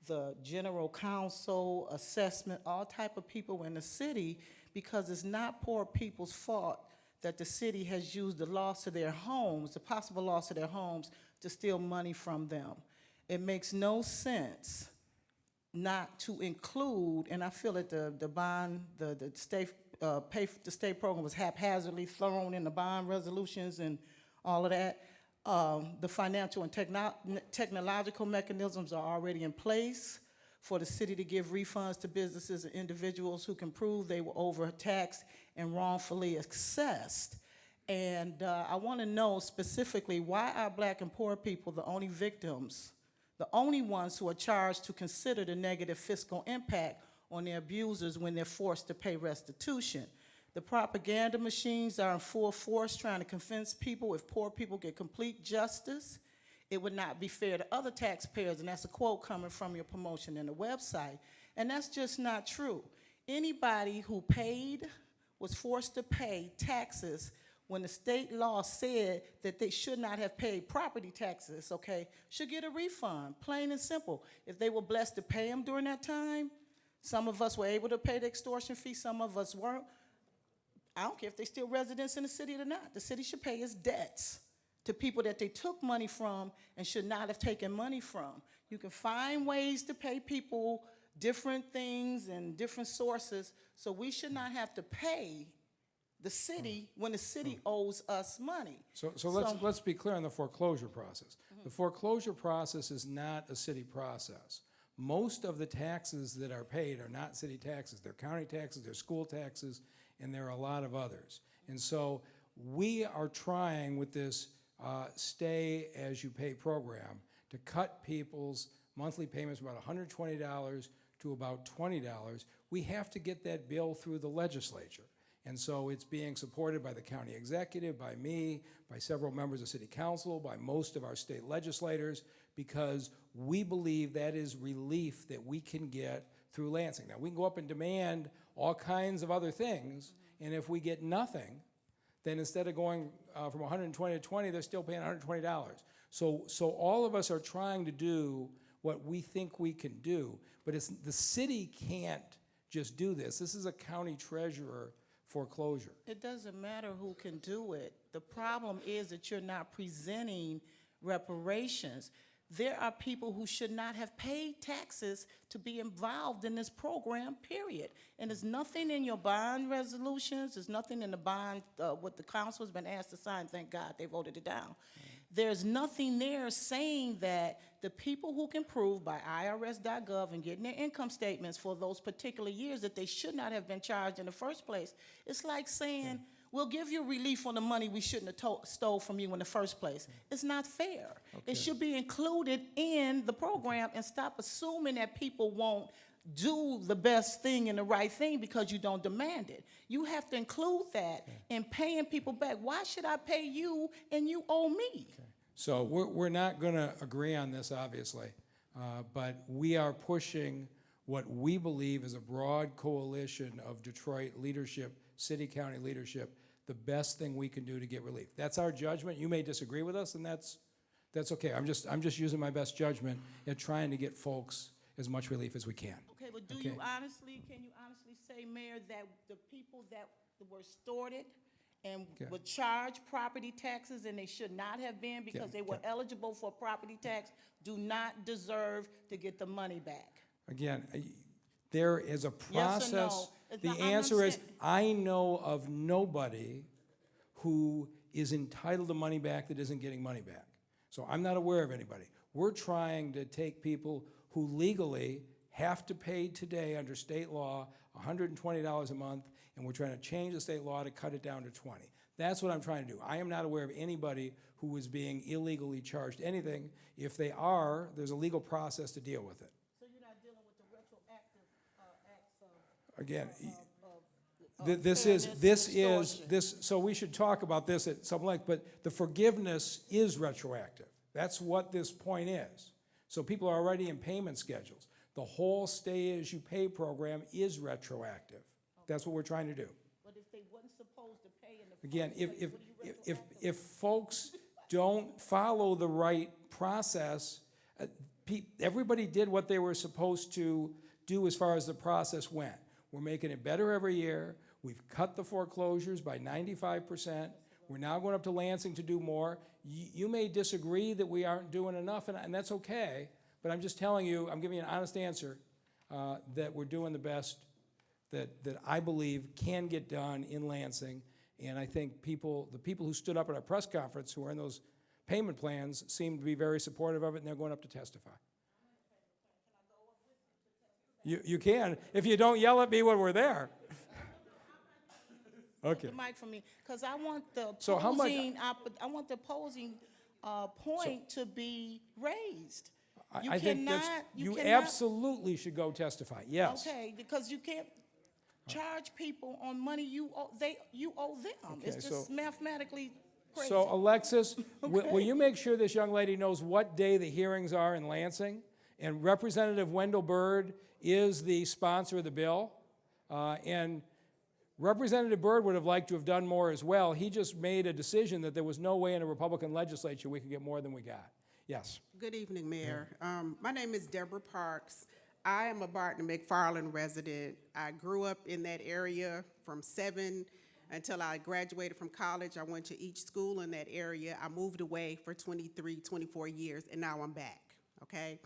the general counsel, assessment, all type of people in the city, because it's not poor people's fault that the city has used the loss of their homes, the possible loss of their homes, to steal money from them. It makes no sense not to include, and I feel that the state program was haphazardly thrown in the bond resolutions and all of that. The financial and technological mechanisms are already in place for the city to give refunds to businesses and individuals who can prove they were overtaxed and wrongfully assessed. And I want to know specifically, why are Black and poor people the only victims, the only ones who are charged to consider the negative fiscal impact on their abusers when they're forced to pay restitution? The propaganda machines are in full force trying to convince people if poor people get complete justice, it would not be fair to other taxpayers. And that's a quote coming from your promotion in the website. And that's just not true. Anybody who was forced to pay taxes when the state law said that they should not have paid property taxes, okay, should get a refund, plain and simple. If they were blessed to pay them during that time, some of us were able to pay the extortion fee, some of us weren't. I don't care if they're still residents in the city or not. The city should pay its debts to people that they took money from and should not have taken money from. You can find ways to pay people different things and different sources, so we should not have to pay the city when the city owes us money. So let's be clear on the foreclosure process. The foreclosure process is not a city process. Most of the taxes that are paid are not city taxes. They're county taxes, they're school taxes, and there are a lot of others. And so we are trying with this stay as you pay program to cut people's monthly payments from about $120 to about $20. We have to get that bill through the legislature. And so it's being supported by the county executive, by me, by several members of city council, by most of our state legislators, because we believe that is relief that we can get through Lansing. Now, we can go up and demand all kinds of other things, and if we get nothing, then instead of going from 120 to 20, they're still paying $120. So all of us are trying to do what we think we can do, but the city can't just do this. This is a county treasurer foreclosure. It doesn't matter who can do it. The problem is that you're not presenting reparations. There are people who should not have paid taxes to be involved in this program, period. And there's nothing in your bond resolutions, there's nothing in the bond, what the council has been asked to sign, thank God they voted it down. There's nothing there saying that the people who can prove by IRS.gov and getting their income statements for those particular years that they should not have been charged in the first place. It's like saying, we'll give you relief on the money we shouldn't have stole from you in the first place. It's not fair. It should be included in the program, and stop assuming that people won't do the best thing and the right thing because you don't demand it. You have to include that in paying people back. Why should I pay you and you owe me? So we're not going to agree on this, obviously, but we are pushing what we believe is a broad coalition of Detroit leadership, city, county leadership, the best thing we can do to get relief. That's our judgment. You may disagree with us, and that's okay. I'm just using my best judgment at trying to get folks as much relief as we can. Okay, but can you honestly say, Mayor, that the people that were extorted and were charged property taxes and they should not have been because they were eligible for property tax do not deserve to get the money back? Again, there is a process. Yes or no? The answer is, I know of nobody who is entitled to money back that isn't getting money back. So I'm not aware of anybody. We're trying to take people who legally have to pay today under state law $120 a month, and we're trying to change the state law to cut it down to 20. That's what I'm trying to do. I am not aware of anybody who is being illegally charged anything. If they are, there's a legal process to deal with it. So you're not dealing with the retroactive acts of... Again, so we should talk about this at some length, but the forgiveness is retroactive. That's what this point is. So people are already in payment schedules. The whole stay-as-you-pay program is retroactive. That's what we're trying to do. But if they wasn't supposed to pay in the Again, if folks don't follow the right process, everybody did what they were supposed to do as far as the process went. We're making it better every year. We've cut the foreclosures by 95%. We're now going up to Lansing to do more. You may disagree that we aren't doing enough, and that's okay, but I'm just telling you, I'm giving you an honest answer, that we're doing the best that I believe can get done in Lansing. And I think the people who stood up at our press conference who are in those payment plans seem to be very supportive of it, and they're going up to testify. You can, if you don't yell at me when we're there. Okay. The mic for me, because I want the So how much- I want the opposing point to be raised. I think you absolutely should go testify. Yes. Okay, because you can't charge people on money you owe them. Okay, It's just mathematically crazy. So Alexis, will you make sure this young lady knows what day the hearings are in Lansing? And Representative Wendell Byrd is the sponsor of the bill. And Representative Byrd would have liked to have done more as well. He just made a decision that there was no way in a Republican legislature we could get more than we got. Yes. Good evening, Mayor. My name is Deborah Parks. I am a Barton McFarland resident. I grew up in that area from 7 until I graduated from college. I went to each school in that area. I moved away for 23, 24 years, and now I'm back, okay?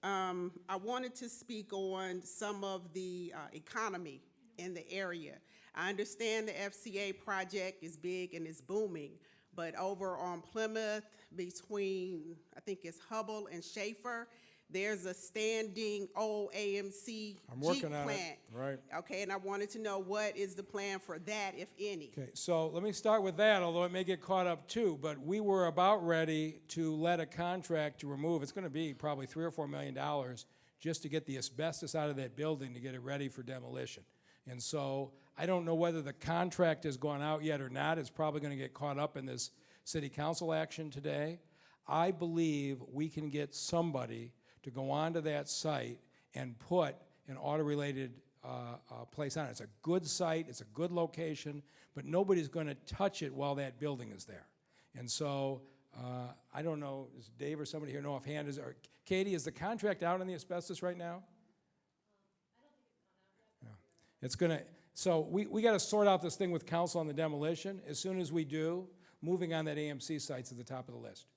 I wanted to speak on some of the economy in the area. I understand the FCA project is big and it's booming, but over on Plymouth, between, I think it's Hubble and Schaefer, there's a standing old AMC Jeep plant. Right. Okay, and I wanted to know what is the plan for that, if any? Okay, so let me start with that, although it may get caught up too, but we were about ready to let a contract to remove, it's going to be probably $3 or $4 million just to get the asbestos out of that building to get it ready for demolition. And so I don't know whether the contract has gone out yet or not. It's probably going to get caught up in this city council action today. I believe we can get somebody to go onto that site and put an auto-related place on it. It's a good site, it's a good location, but nobody's going to touch it while that building is there. And so, I don't know, does Dave or somebody here know offhand, or Katie, is the contract out on the asbestos right now? Yeah. It's going to, so we got to sort out this thing with council on the demolition. As soon as we do, moving on that AMC site's at the top of the list.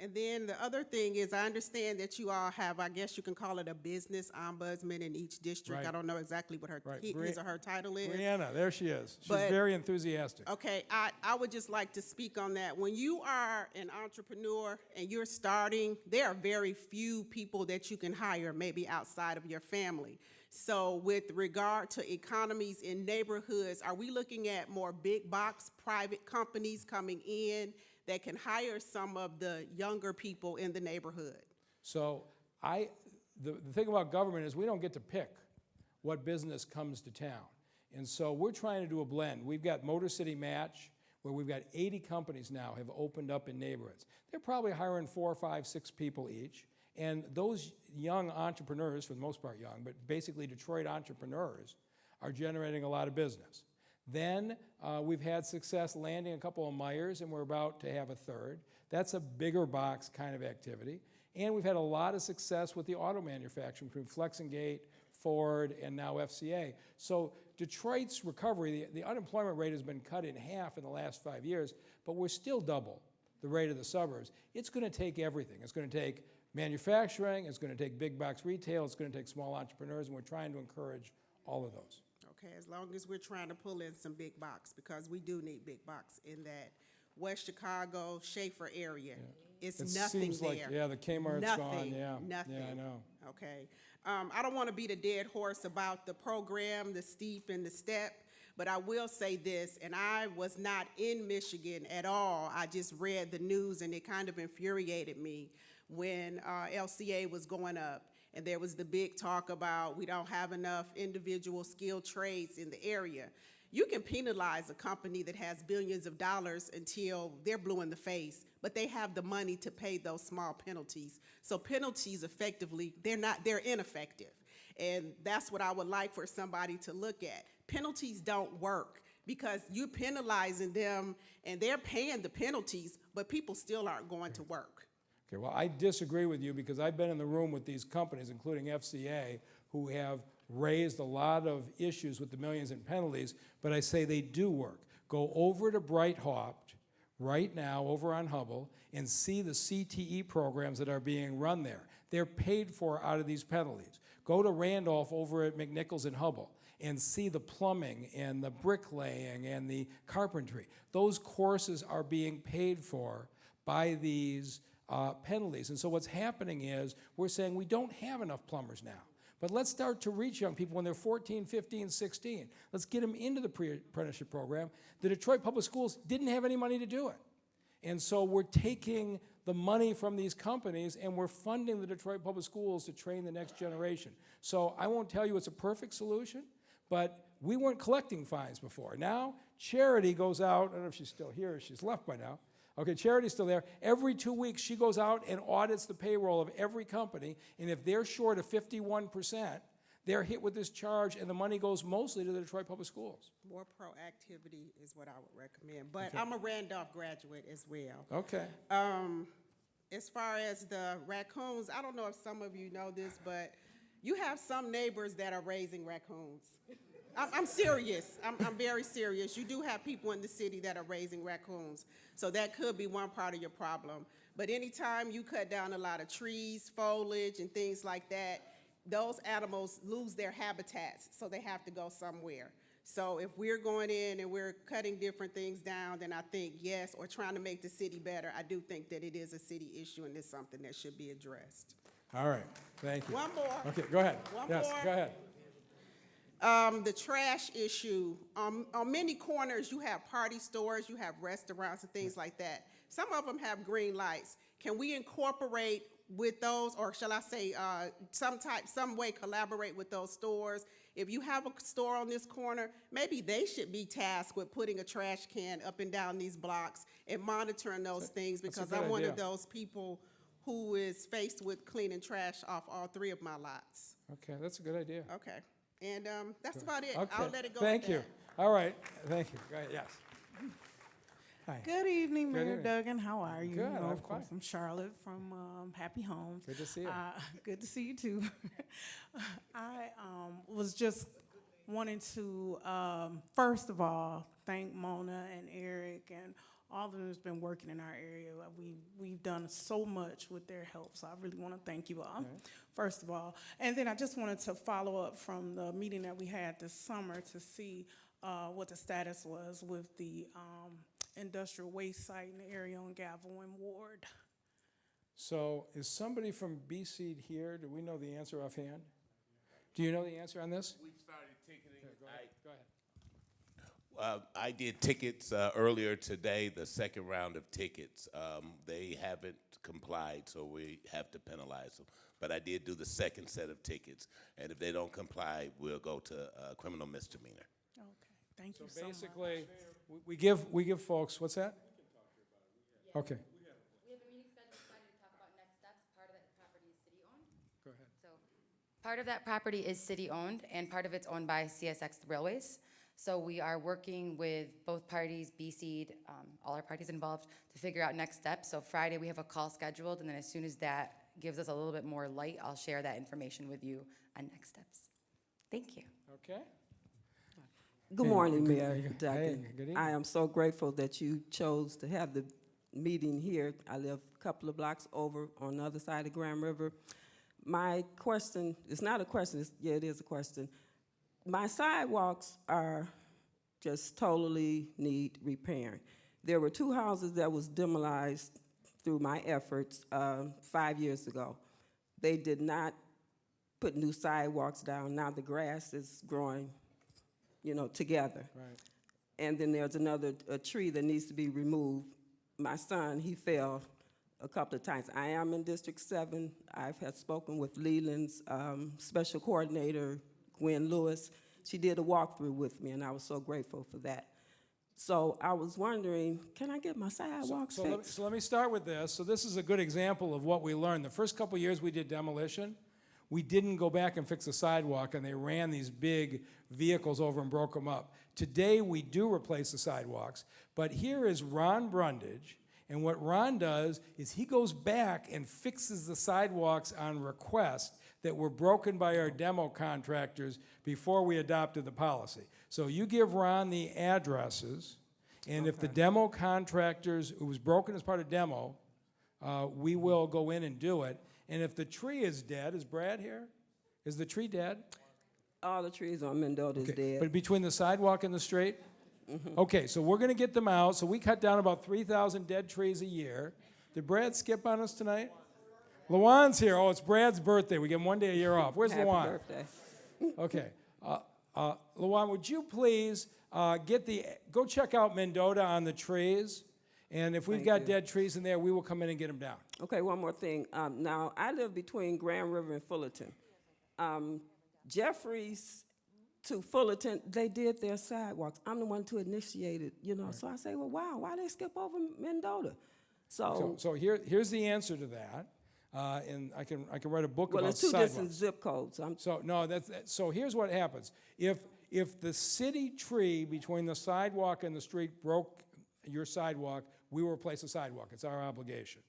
And then the other thing is, I understand that you all have, I guess you can call it a business ombudsman in each district. Right. I don't know exactly what her his or her title is. Brianna, there she is. She's But- very enthusiastic. Okay, I would just like to speak on that. When you are an entrepreneur and you're starting, there are very few people that you can hire, maybe outside of your family. So with regard to economies in neighborhoods, are we looking at more big box private companies coming in that can hire some of the younger people in the neighborhood? So the thing about government is we don't get to pick what business comes to town. And so we're trying to do a blend. We've got Motor City Match, where we've got 80 companies now have opened up in neighborhoods. They're probably hiring 4, 5, 6 people each. And those young entrepreneurs, for the most part young, but basically Detroit entrepreneurs, are generating a lot of business. Then we've had success landing a couple of Myers, and we're about to have a third. That's a bigger box kind of activity. And we've had a lot of success with the auto manufacturing between Flex and Gate, Ford, and now FCA. So Detroit's recovery, the unemployment rate has been cut in half in the last 5 years, but we're still double the rate of the suburbs. It's going to take everything. It's going to take manufacturing, it's going to take big box retail, it's going to take small entrepreneurs, and we're trying to encourage all of those. Okay, as long as we're trying to pull in some big box, because we do need big box in that West Chicago, Schaefer area. It's It nothing seems there. like, yeah, the Kmart's Nothing, gone, yeah. Nothing. Yeah, I know. Okay. I don't want to beat a dead horse about the program, the steep and the step, but I will say this, and I was not in Michigan at all. I just read the news, and it kind of infuriated me when LCA was going up. And there was the big talk about we don't have enough individual skilled trades in the area. You can penalize a company that has billions of dollars until they're blue in the face, but they have the money to pay those small penalties. So penalties effectively, they're ineffective. And that's what I would like for somebody to look at. Penalties don't work because you're penalizing them and they're paying the penalties, but people still aren't going to work. Okay, well, I disagree with you because I've been in the room with these companies, including FCA, who have raised a lot of issues with the millions in penalties, but I say they do work. Go over to Brighthawk right now, over on Hubble, and see the CTE programs that are being run there. They're paid for out of these penalties. Go to Randolph over at McNichols and Hubble and see the plumbing and the bricklaying and the carpentry. Those courses are being paid for by these penalties. And so what's happening is we're saying we don't have enough plumbers now. But let's start to reach young people when they're 14, 15, 16. Let's get them into the pre-apprenticeship program. The Detroit Public Schools didn't have any money to do it. And so we're taking the money from these companies and we're funding the Detroit Public Schools to train the next generation. So I won't tell you it's a perfect solution, but we weren't collecting fines before. Now, Charity goes out, I don't know if she's still here, she's left by now. Okay, Charity's still there. Every 2 weeks, she goes out and audits the payroll of every company, and if they're short of 51%, they're hit with this charge, and the money goes mostly to the Detroit Public Schools. More proactivity is what I would recommend. But I'm a Randolph graduate as well. Okay. As far as the raccoons, I don't know if some of you know this, but you have some neighbors that are raising raccoons. I'm serious. I'm very serious. You do have people in the city that are raising raccoons. So that could be one part of your problem. But anytime you cut down a lot of trees, foliage, and things like that, those animals lose their habitats, so they have to go somewhere. So if we're going in and we're cutting different things down, then I think yes, or trying to make the city better, I do think that it is a city issue and it's something that should be addressed. All right, thank you. One more. Okay, go ahead. One yes, more. go ahead. The trash issue. On many corners, you have party stores, you have restaurants and things like that. Some of them have green lights. Can we incorporate with those, or shall I say, some way collaborate with those stores? If you have a store on this corner, maybe they should be tasked with putting a trash can up and down these blocks and monitoring those things, because I'm one of those people who is faced with cleaning trash off all 3 of my lots. Okay, that's a good idea. Okay, and that's about it. Okay, I'll let it go. thank at you. that. All right, thank you. Go ahead, yes. Hi. Good evening, Good Mayor evening. Duggan. How are you? Good, You know, I'm of course, fine. I'm Charlotte from Happy Homes. Good to see you. Good to see you too. I was just wanting to, first of all, thank Mona and Eric and all of them who's been working in our area. We've done so much with their help, so I really want to thank you all, first of all. And then I just wanted to follow up from the meeting that we had this summer to see what the status was with the industrial waste site in the area on Gavel and Ward. So is somebody from BC here? Do we know the answer offhand? Do you know the answer on this? We've started ticketing. Go ahead. I did tickets earlier today, the second round of tickets. They haven't complied, so we have to penalize them. But I did do the second set of tickets, and if they don't comply, we'll go to criminal misdemeanor. Okay, thank you so much. Basically, we give folks, what's that? Okay. We have a meeting scheduled Friday to talk about next steps. Part of that property is city-owned. Go ahead. So part of that property is city-owned, and part of it's owned by CSX Railways. So we are working with both parties, BC'd, all our parties involved, to figure out next steps. So Friday, we have a call scheduled, and then as soon as that gives us a little bit more light, I'll share that information with you on next steps. Thank you. Okay. Good Hey, morning, good- Mayor hey, Duggan. good evening. I am so grateful that you chose to have the meeting here. I live a couple of blocks over on the other side of Grand River. My question, it's not a question, yeah, it is a question. My sidewalks are just totally need repairing. There were 2 houses that was demolished through my efforts 5 years ago. They did not put new sidewalks down. Now the grass is growing, you know, together. Right. And then there's a tree that needs to be removed. My son, he fell a couple of times. I am in District 7. I've had spoken with Leland's special coordinator, Gwen Lewis. She did a walkthrough with me, and I was so grateful for that. So I was wondering, can I get my sidewalks fixed? So let me start with this. So this is a good example of what we learned. The first couple years we did demolition, we didn't go back and fix the sidewalk, and they ran these big vehicles over and broke them up. Today, we do replace the sidewalks, but here is Ron Brundage, and what Ron does is he goes back and fixes the sidewalks on request that were broken by our demo contractors before we adopted the policy. So you give Ron the addresses, and if the demo contractors, it was broken as part of demo, we will go in and do it. And if the tree is dead, is Brad here? Is the tree dead? All the trees on Mendota is dead. But between the sidewalk and the street? Okay, so we're gonna get them out. So we cut down about 3,000 dead trees a year. Did Brad skip on us tonight? Lawan's here. Oh, it's Brad's birthday. We give him one day a year off. Where's Happy Lawan? birthday. Okay. Lawan, would you please go check out Mendota on the trees? And if we've Thank got you. dead trees in there, we will come in and get them down. Okay, one more thing. Now, I live between Grand River and Fullerton. Jeffries to Fullerton, they did their sidewalks. I'm the one to initiate it, you know. So I say, well, wow, why they skip over Mendota? So here's the answer to that. And I can write a book Well, about it's two sidewalks. different zip codes. So here's what happens. If the city tree between the sidewalk and the street broke your sidewalk, we will replace the sidewalk. It's our obligation.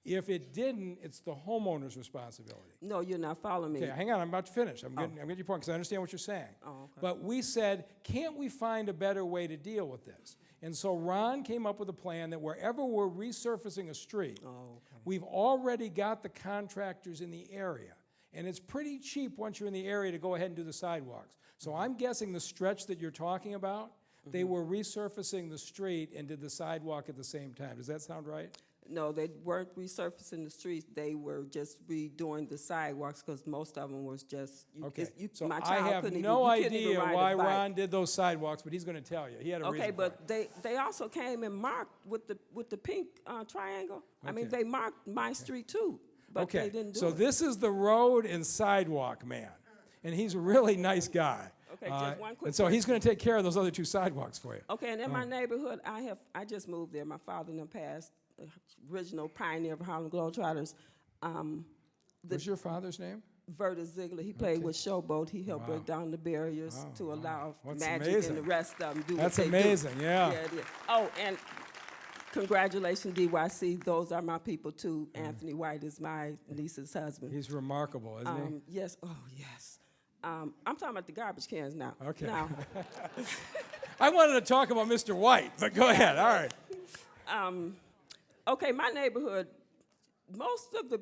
If it didn't, it's the homeowner's responsibility. No, you're not following me. Okay, hang on, I'm about to finish. I'm getting your point because I understand what you're saying. Oh, okay. But we said, can't we find a better way to deal with this? And so Ron came up with a plan that wherever we're resurfacing a street, we've already got the contractors in the area. And it's pretty cheap once you're in the area to go ahead and do the sidewalks. So I'm guessing the stretch that you're talking about, they were resurfacing the street and did the sidewalk at the same time. Does that sound right? No, they weren't resurfacing the streets. They were just redoing the sidewalks because most of them was just. Okay, so my I child have couldn't no even, you couldn't even idea ride a why bike. Ron did those sidewalks, but he's going to tell you. He had a reason Okay, for it. but they also came and marked with the pink triangle. I mean, Okay. they marked my street too, but they didn't do so it. this is the road and sidewalk man, and he's a really nice guy. Okay, just one quick and so he's question. going to take care of those other 2 sidewalks for you. Okay, and in All my right. neighborhood, I just moved there. My father in the past. original pioneer of Harlem Globetrotters. What's your father's name? Verta Ziegler. He played with Showboat. He helped break down the barriers to allow That's Magic amazing. and the rest of them do That's what they amazing, do. yeah. It is. Oh, and congratulations, DYC. Those are my people, too. Anthony White is my niece's husband. He's remarkable, isn't he? Yes. Oh, yes. I'm talking about the garbage cans now. Okay. Now, I wanted to talk about Mr. White, but go ahead. All right. okay, my neighborhood, most of the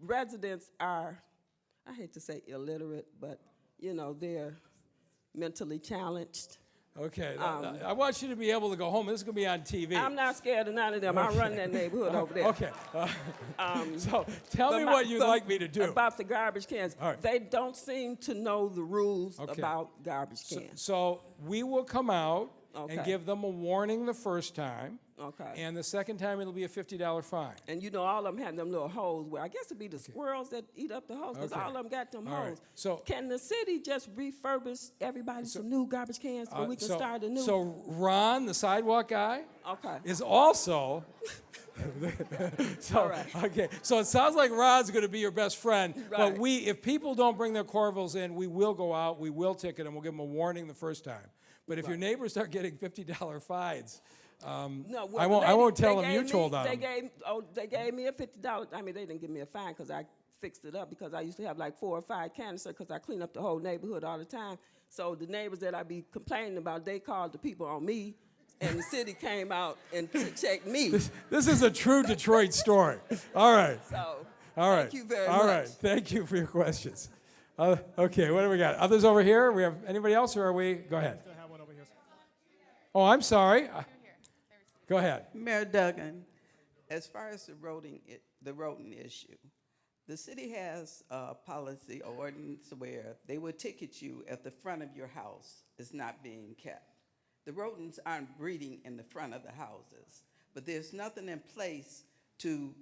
residents are, I hate to say illiterate, but, you know, they're mentally challenged. Okay. I want you to be able to go home. This is going to be on TV. I'm not scared of none of them. I run that neighborhood over there. Okay. So tell me what you'd like me to do. About the garbage cans. All right. They don't seem to know the rules about garbage cans. So we will come out and Okay. give them a warning the first time. Okay. And the second time it'll be a $50 fine. And you know, all of them have them little holes where I guess it'd be the squirrels that eat up the hose, because Okay. all of them got them All right. holes. So- can the city just refurbish everybody some new garbage cans so we can start anew? So Ron, the sidewalk guy, okay. is also. All right. Okay, so it sounds like Ron's going to be your best friend. Right. But if people don't bring their Corvilles in, we will go out, we will ticket them, we'll give them a warning the first time. But if your neighbors start getting $50 fines, No, I won't tell them you told on they them. they gave me a $50. I mean, they didn't give me a fine because I fixed it up, because I used to have like 4 or 5 canisters because I clean up the whole neighborhood all the time. So the neighbors that I be complaining about, they called the people on me, and the city came out and checked me. This is a true Detroit story. All right. So All right. thank you very All much. right. Thank you for your questions. Okay, what do we got? Others over here? We have anybody else, or are we? Go ahead. Oh, I'm sorry. Go ahead. Mayor Duggan, as far as the rodent issue, the city has a policy or ordinance where they will ticket you if the front of your house is not being kept. The rodents aren't breeding in the front of the houses, but there's nothing in place to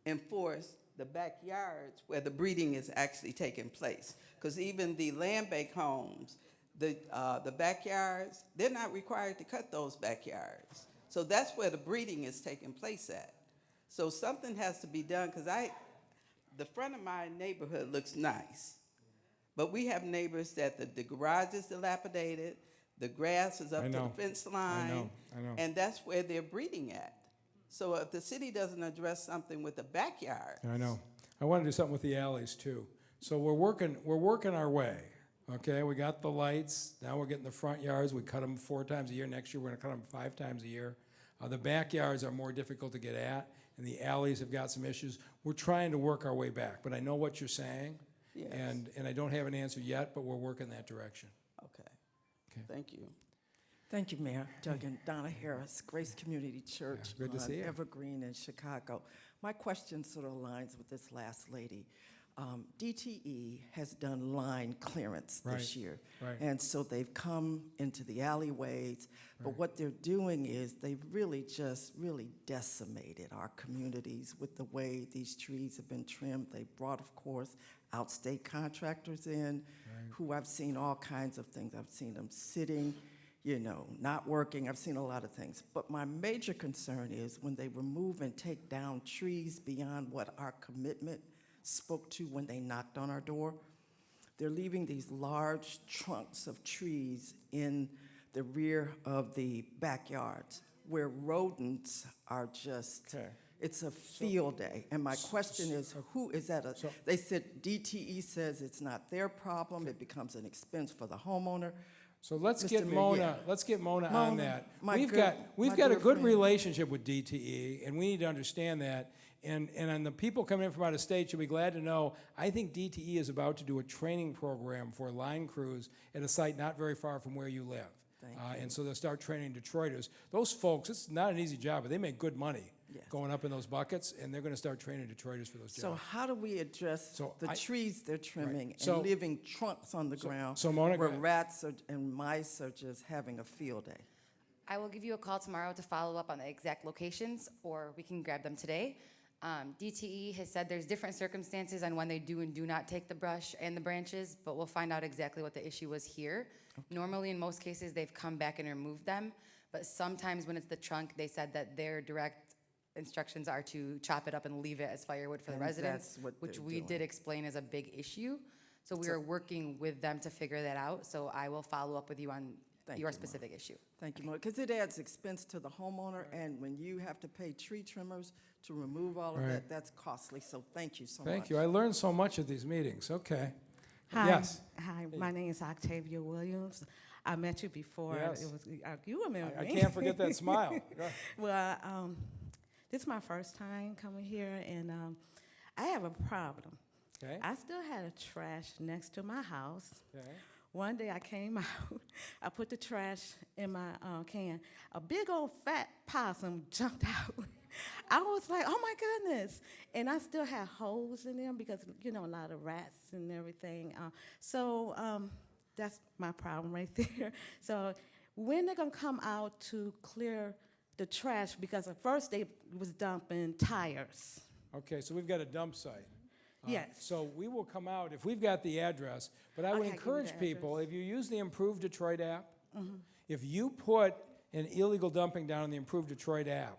enforce the backyards where the breeding is actually taking place. Because even the land-based homes, the backyards, they're not required to cut those backyards. So that's where the breeding is taking place at. So something has to be done, because the front of my neighborhood looks nice, but we have neighbors that the garage is dilapidated, the grass is up to the fence line, I know. and that's where they're breeding at. So if the city doesn't address something with the backyard, I know. I want to do something with the alleys too. So we're working our way. Okay, we got the lights. Now we're getting the front yards. We cut them 4 times a year. Next year we're going to cut them 5 times a year. The backyards are more difficult to get at, and the alleys have got some issues. We're trying to work our way back, but I know what you're saying, yes. and I don't have an answer yet, but we're working that direction. Okay. Thank you. Thank you, Mayor Duggan. Donna Harris, Grace Community Church good to on see you. Evergreen in Chicago. My question sort of aligns with this last lady. DTE has done line clearance this year. Right. And so they've come into the alleyways, but what they're doing is they've really decimated our communities with the way these trees have been trimmed. They brought, of course, outstate contractors in, who I've seen all kinds of things. I've seen them sitting, not working. I've seen a lot of things. But my major concern is when they remove and take down trees beyond what our commitment spoke to when they knocked on our door. They're leaving these large trunks of trees in the rear of the backyards where rodents are just, it's a field day. And my question is, who is that? They said DTE says it's not their problem. It becomes an expense for the homeowner. So let's Mr. get Mayor, Mona. Let's get Mona on that. We've my got a dear good friend. relationship with DTE, and we need to understand that. And on the people coming in from out of state, you'll be glad to know, I think DTE is about to do a training program for line crews at a site not very far from where you live. And so they'll start training Detroiters. Those folks, it's not an easy job, but they make good money going up in those buckets, and they're going to start training Detroiters for those jobs. So how do we address the trees they're trimming So- and leaving trunks on the ground so Mona, go where ahead. rats and mice are just having a field day? I will give you a call tomorrow to follow up on the exact locations, or we can grab them today. DTE has said there's different circumstances on when they do and do not take the brush and the branches, but we'll find out exactly what the issue was here. Normally, in most cases, they've come back and removed them, but sometimes when it's the trunk, they said that their direct instructions are to chop it up and leave it as firewood for the And residents, that's what which they're we doing. did explain is a big issue. So we are working with them to figure that out. So I will follow up with you on Thank your you, Mona. specific issue. Thank you, because it adds expense to the homeowner, and when you have to pay tree trimmers to remove all of Right. that, that's costly, so thank you so much. Thank you. I learned so much at these meetings. Okay. Hi. Yes. Hi, my name is Octavia Williams. I met you before. Yes. It was, you remember I me. can't forget that smile. Go ahead. Well, this is my first time coming here, and I have a problem. Okay. I still had a trash next to my house. Okay. One day I came out, I put the trash in my can. A big old fat possum jumped out. I was like, oh my goodness. And I still had holes in them because, you know, a lot of rats and everything. So that's my problem right there. So when they're gonna come out to clear the trash, because at first they was dumping tires. Okay, so we've got a dump site. Yes. So we will come out if we've got the address. But I would Okay, give me encourage the people, if you use the Improved Detroit app, Mhm. if you put an illegal dumping down in the Improved Detroit app,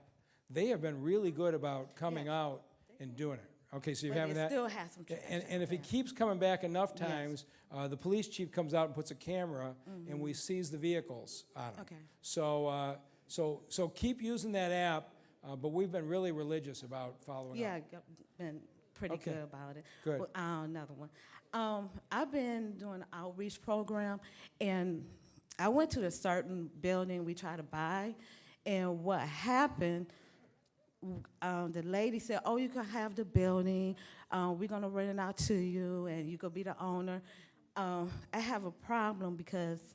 they have been really good about coming out and doing it. Okay, so you're But having they that. still have some trash And if it keeps coming back enough Yes. times, the police chief comes out and puts a camera, and we seize the vehicles on them. Okay. So keep using that app, but we've been really religious about following Yeah, up. I've been pretty Okay. good about it. Good. Well, another one. I've been doing an outreach program, and I went to a certain building we tried to buy, and what happened, the lady said, oh, you can have the building, we're gonna rent it out to you, and you could be the owner. I have a problem because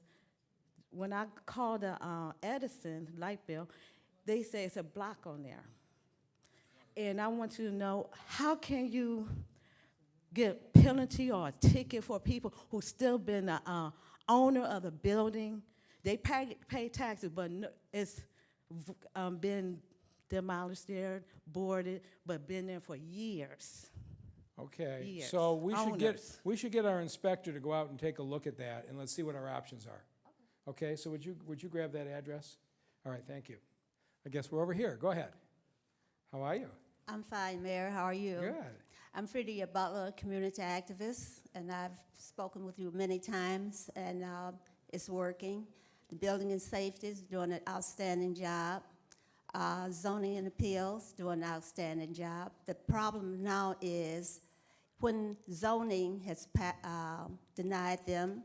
when I called the Edison light bill, they say it's a block on there. And I want you to know, how can you get penalty or a ticket for people who still been the owner of the building? They pay taxes, but it's been demolished there, boarded, but been there for years. Okay, Years. so Owners. we should get our inspector to go out and take a look at that, and let's see what our options are. Okay, so would you grab that address? All right, thank you. I guess we're over here. Go ahead. How are you? I'm fine, Mayor. How are you? Good. I'm Fredia Butler, community activist, and I've spoken with you many times, and it's working. The Building and Safety is doing an outstanding job. Zoning and Appeals doing an outstanding job. The problem now is when zoning has denied them,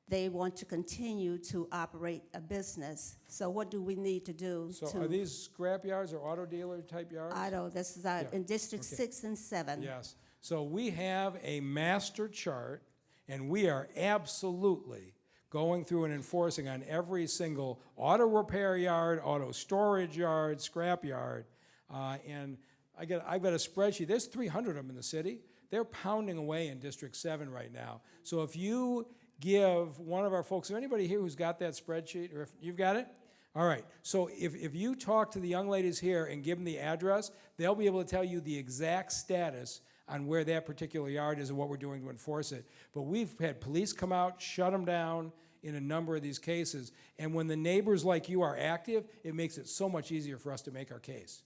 they want to continue to operate a business. So what do we need to do? So are these scrap yards or auto dealer type yards? This is Yeah, in District okay. 6 and 7. Yes. So we have a master chart, and we are absolutely going through and enforcing on every single auto repair yard, auto storage yard, scrap yard. And I've got a spreadsheet. There's 300 of them in the city. They're pounding away in District 7 right now. So if you give one of our folks, is there anybody here who's got that spreadsheet, or if you've got it? All right, so if you talk to the young ladies here and give them the address, they'll be able to tell you the exact status on where that particular yard is and what we're doing to enforce it. But we've had police come out, shut them down in a number of these cases, and when the neighbors like you are active, it makes it so much easier for us to make our case.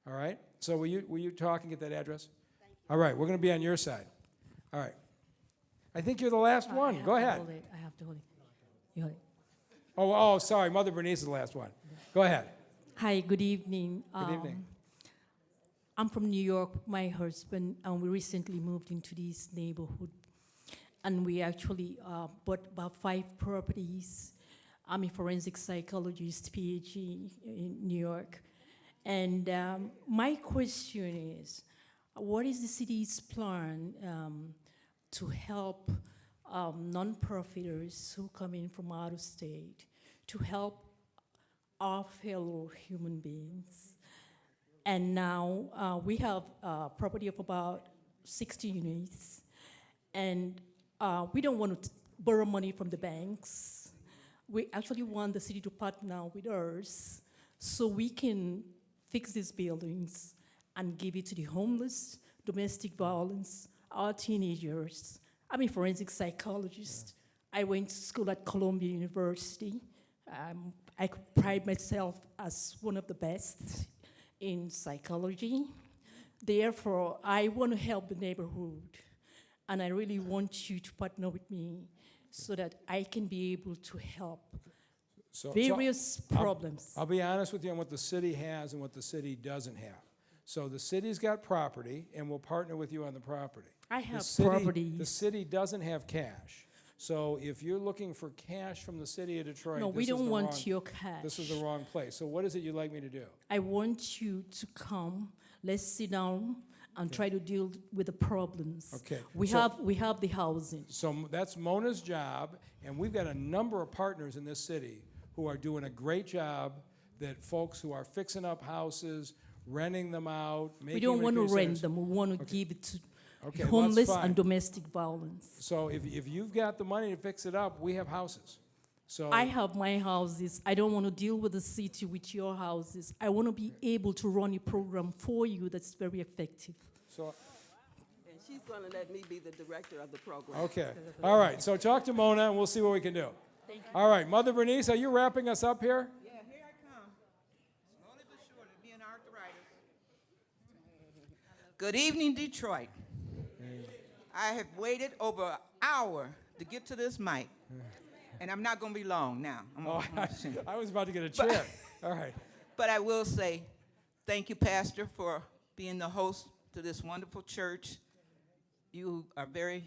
All right, so will you talk and get that address? Thank you. All right, we're gonna be on your side. All right. I think you're the last one. Go ahead. I have to hold it. You hold it. Oh, sorry. Mother Bernice is the last one. Go ahead. Hi, good evening. Good evening. I'm from New York, my husband, and we recently moved into this neighborhood. And we actually bought about 5 properties. I'm a forensic psychologist, PhD in New York. And my question is, what is the city's plan to help non-profiters who come in from out of state to help our fellow human beings? And now we have a property of about 60 units, and we don't want to borrow money from the banks. We actually want the city to partner with us so we can fix these buildings and give it to the homeless, domestic violence, our teenagers. I'm a forensic psychologist. I went to school at Columbia University. I could pride myself as one of the best. in psychology. Therefore, I want to help the neighborhood. And I really want you to partner with me so that I can be able to help various problems. I'll be honest with you on what the city has and what the city doesn't have. So the city's got property, and we'll partner with you on the property. I have property. The city doesn't have cash. So if you're looking for cash from the city of Detroit, No, we don't want your cash. This is the wrong place. So what is it you'd like me to do? I want you to come, let's sit down and try to deal with the problems. Okay. We have the housing. So that's Mona's job, and we've got a number of partners in this city who are doing a great job, that folks who are fixing up houses, renting them out, making We don't want to repair rent centers. them. We want to give it to Okay, well, homeless that's fine. and domestic violence. So if you've got the money to fix it up, we have houses. So I have my houses. I don't want to deal with the city with your houses. I want to be able to run a program for you that's very effective. So And she's going to let me be the director of the program. okay, all right. So talk to Mona, and we'll see what we can do. Thank you. All right, Mother Bernice, are you wrapping us up here? Yeah, here I come. Slowly but surely, me and arthritis. Good evening, Detroit. I have waited over an hour to get to this mic, and I'm not going to be long now. I was about to get a chair. All right. But I will say, thank you, Pastor, for being the host to this wonderful church. You are very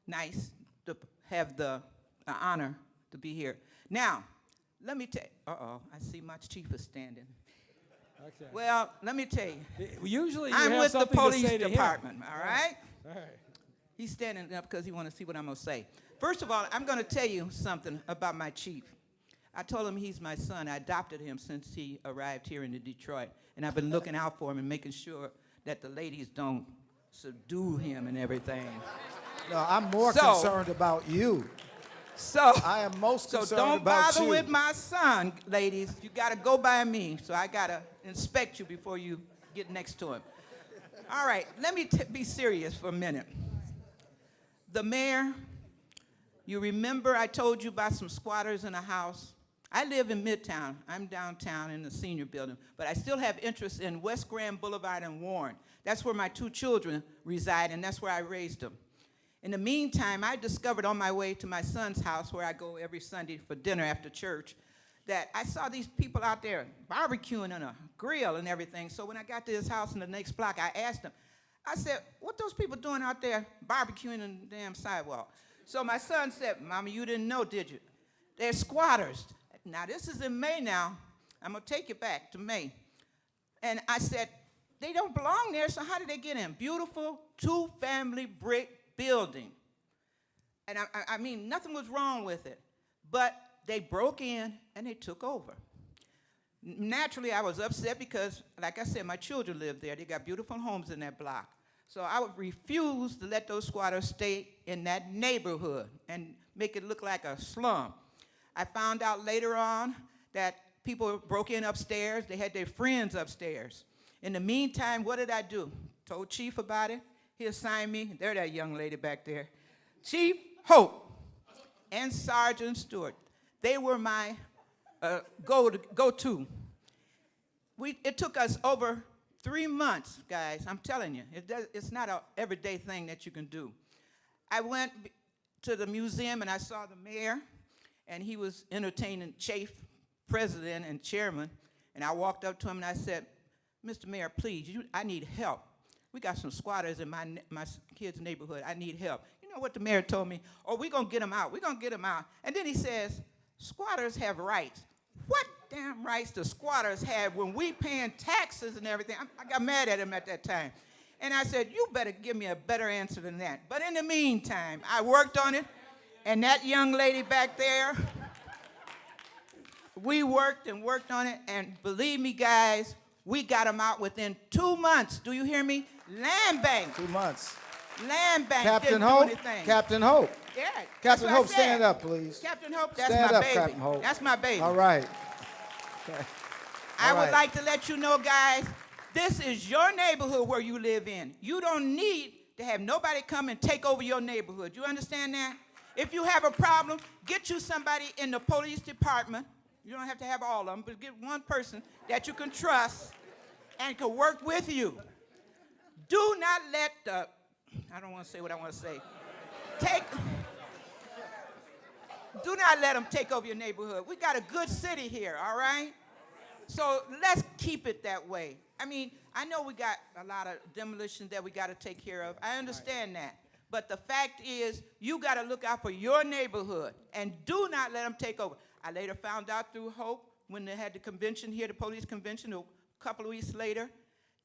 nice to have the honor to be here. Now, let me tell you, I see my chief is standing. Okay. Well, let me tell you. Usually you I'm have with the something to police say to him. department, all right? All right. He's standing up because he wants to see what I'm going to say. First of all, I'm going to tell you something about my chief. I told him he's my son. I adopted him since he arrived here in Detroit, and I've been looking out for him and making sure that the ladies don't subdue him and everything. No, I'm more concerned about you. So I am most concerned so don't about bother you. with my son, ladies. You got to go by me. So I got to inspect you before you get next to him. All right, let me be serious for a minute. The mayor, you remember I told you about some squatters in a house? I live in Midtown. I'm downtown in the senior building, but I still have interest in West Grand Boulevard and Warren. That's where my two children reside, and that's where I raised them. In the meantime, I discovered on my way to my son's house, where I go every Sunday for dinner after church, that I saw these people out there barbecuing on a grill and everything. So when I got to his house in the next block, I asked him, I said, what those people doing out there barbecuing on the damn sidewalk? So my son said, Mama, you didn't know, did you? They're squatters. Now, this is in May now. I'm going to take you back to May. And I said, they don't belong there, so how did they get in? Beautiful two-family brick building. And I mean, nothing was wrong with it. But they broke in and they took over. Naturally, I was upset because, like I said, my children live there. They got beautiful homes in that block. So I would refuse to let those squatters stay in that neighborhood and make it look like a slum. I found out later on that people broke in upstairs. They had their friends upstairs. In the meantime, what did I do? Told Chief about it. He assigned me. There's that young lady back there. Chief Hope and Sergeant Stewart. They were my go-to. It took us over 3 months, guys. I'm telling you. It's not an everyday thing that you can do. I went to the museum and I saw the mayor, and he was entertaining Chafe, president and chairman. And I walked up to him and I said, Mr. Mayor, please, I need help. We got some squatters in my kid's neighborhood. I need help. You know what the mayor told me? Oh, we're going to get them out. We're going to get them out. And then he says, squatters have rights. What damn rights do squatters have when we paying taxes and everything? I got mad at him at that time. And I said, you better give me a better answer than that. But in the meantime, I worked on it. And that young lady back there, we worked and worked on it. And believe me, guys, we got them out within 2 months. Do you hear me? Land bank. 2 months. Land bank Captain didn't Hope. do anything. Captain Hope. Yeah. Captain Hope, said. stand up, please. Captain Hope, that's Stand my up, baby. Captain Hope. That's my baby. All right. Okay. I All would right. like to let you know, guys, this is your neighborhood where you live in. You don't need to have nobody come and take over your neighborhood. You understand that? If you have a problem, get you somebody in the police department. You don't have to have all of them, but get one person that you can trust and can work with you. Do not let the, I don't want to say what I want to say. Do not let them take over your neighborhood. We got a good city here, all right? So let's keep it that way. I mean, I know we got a lot of demolition that we got to take care of. I understand that. But the fact is, you got to look out for your neighborhood and do not let them take over. I later found out through Hope when they had the convention here, the police convention, a couple of weeks later,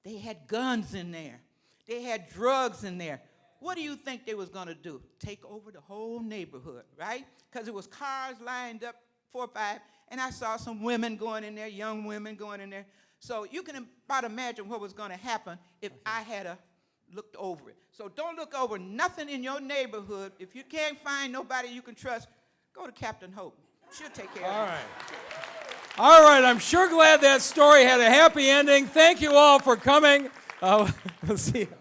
they had guns in there. They had drugs in there. What do you think they was going to do? Take over the whole neighborhood, right? Because it was cars lined up, 4 or 5, and I saw some women going in there, young women going in there. So you can about imagine what was going to happen if I had looked over it. So don't look over nothing in your neighborhood. If you can't find nobody you can trust, go to Captain Hope. She'll take care of it. All right. All right, I'm sure glad that story had a happy ending. Thank you all for coming. We'll see you.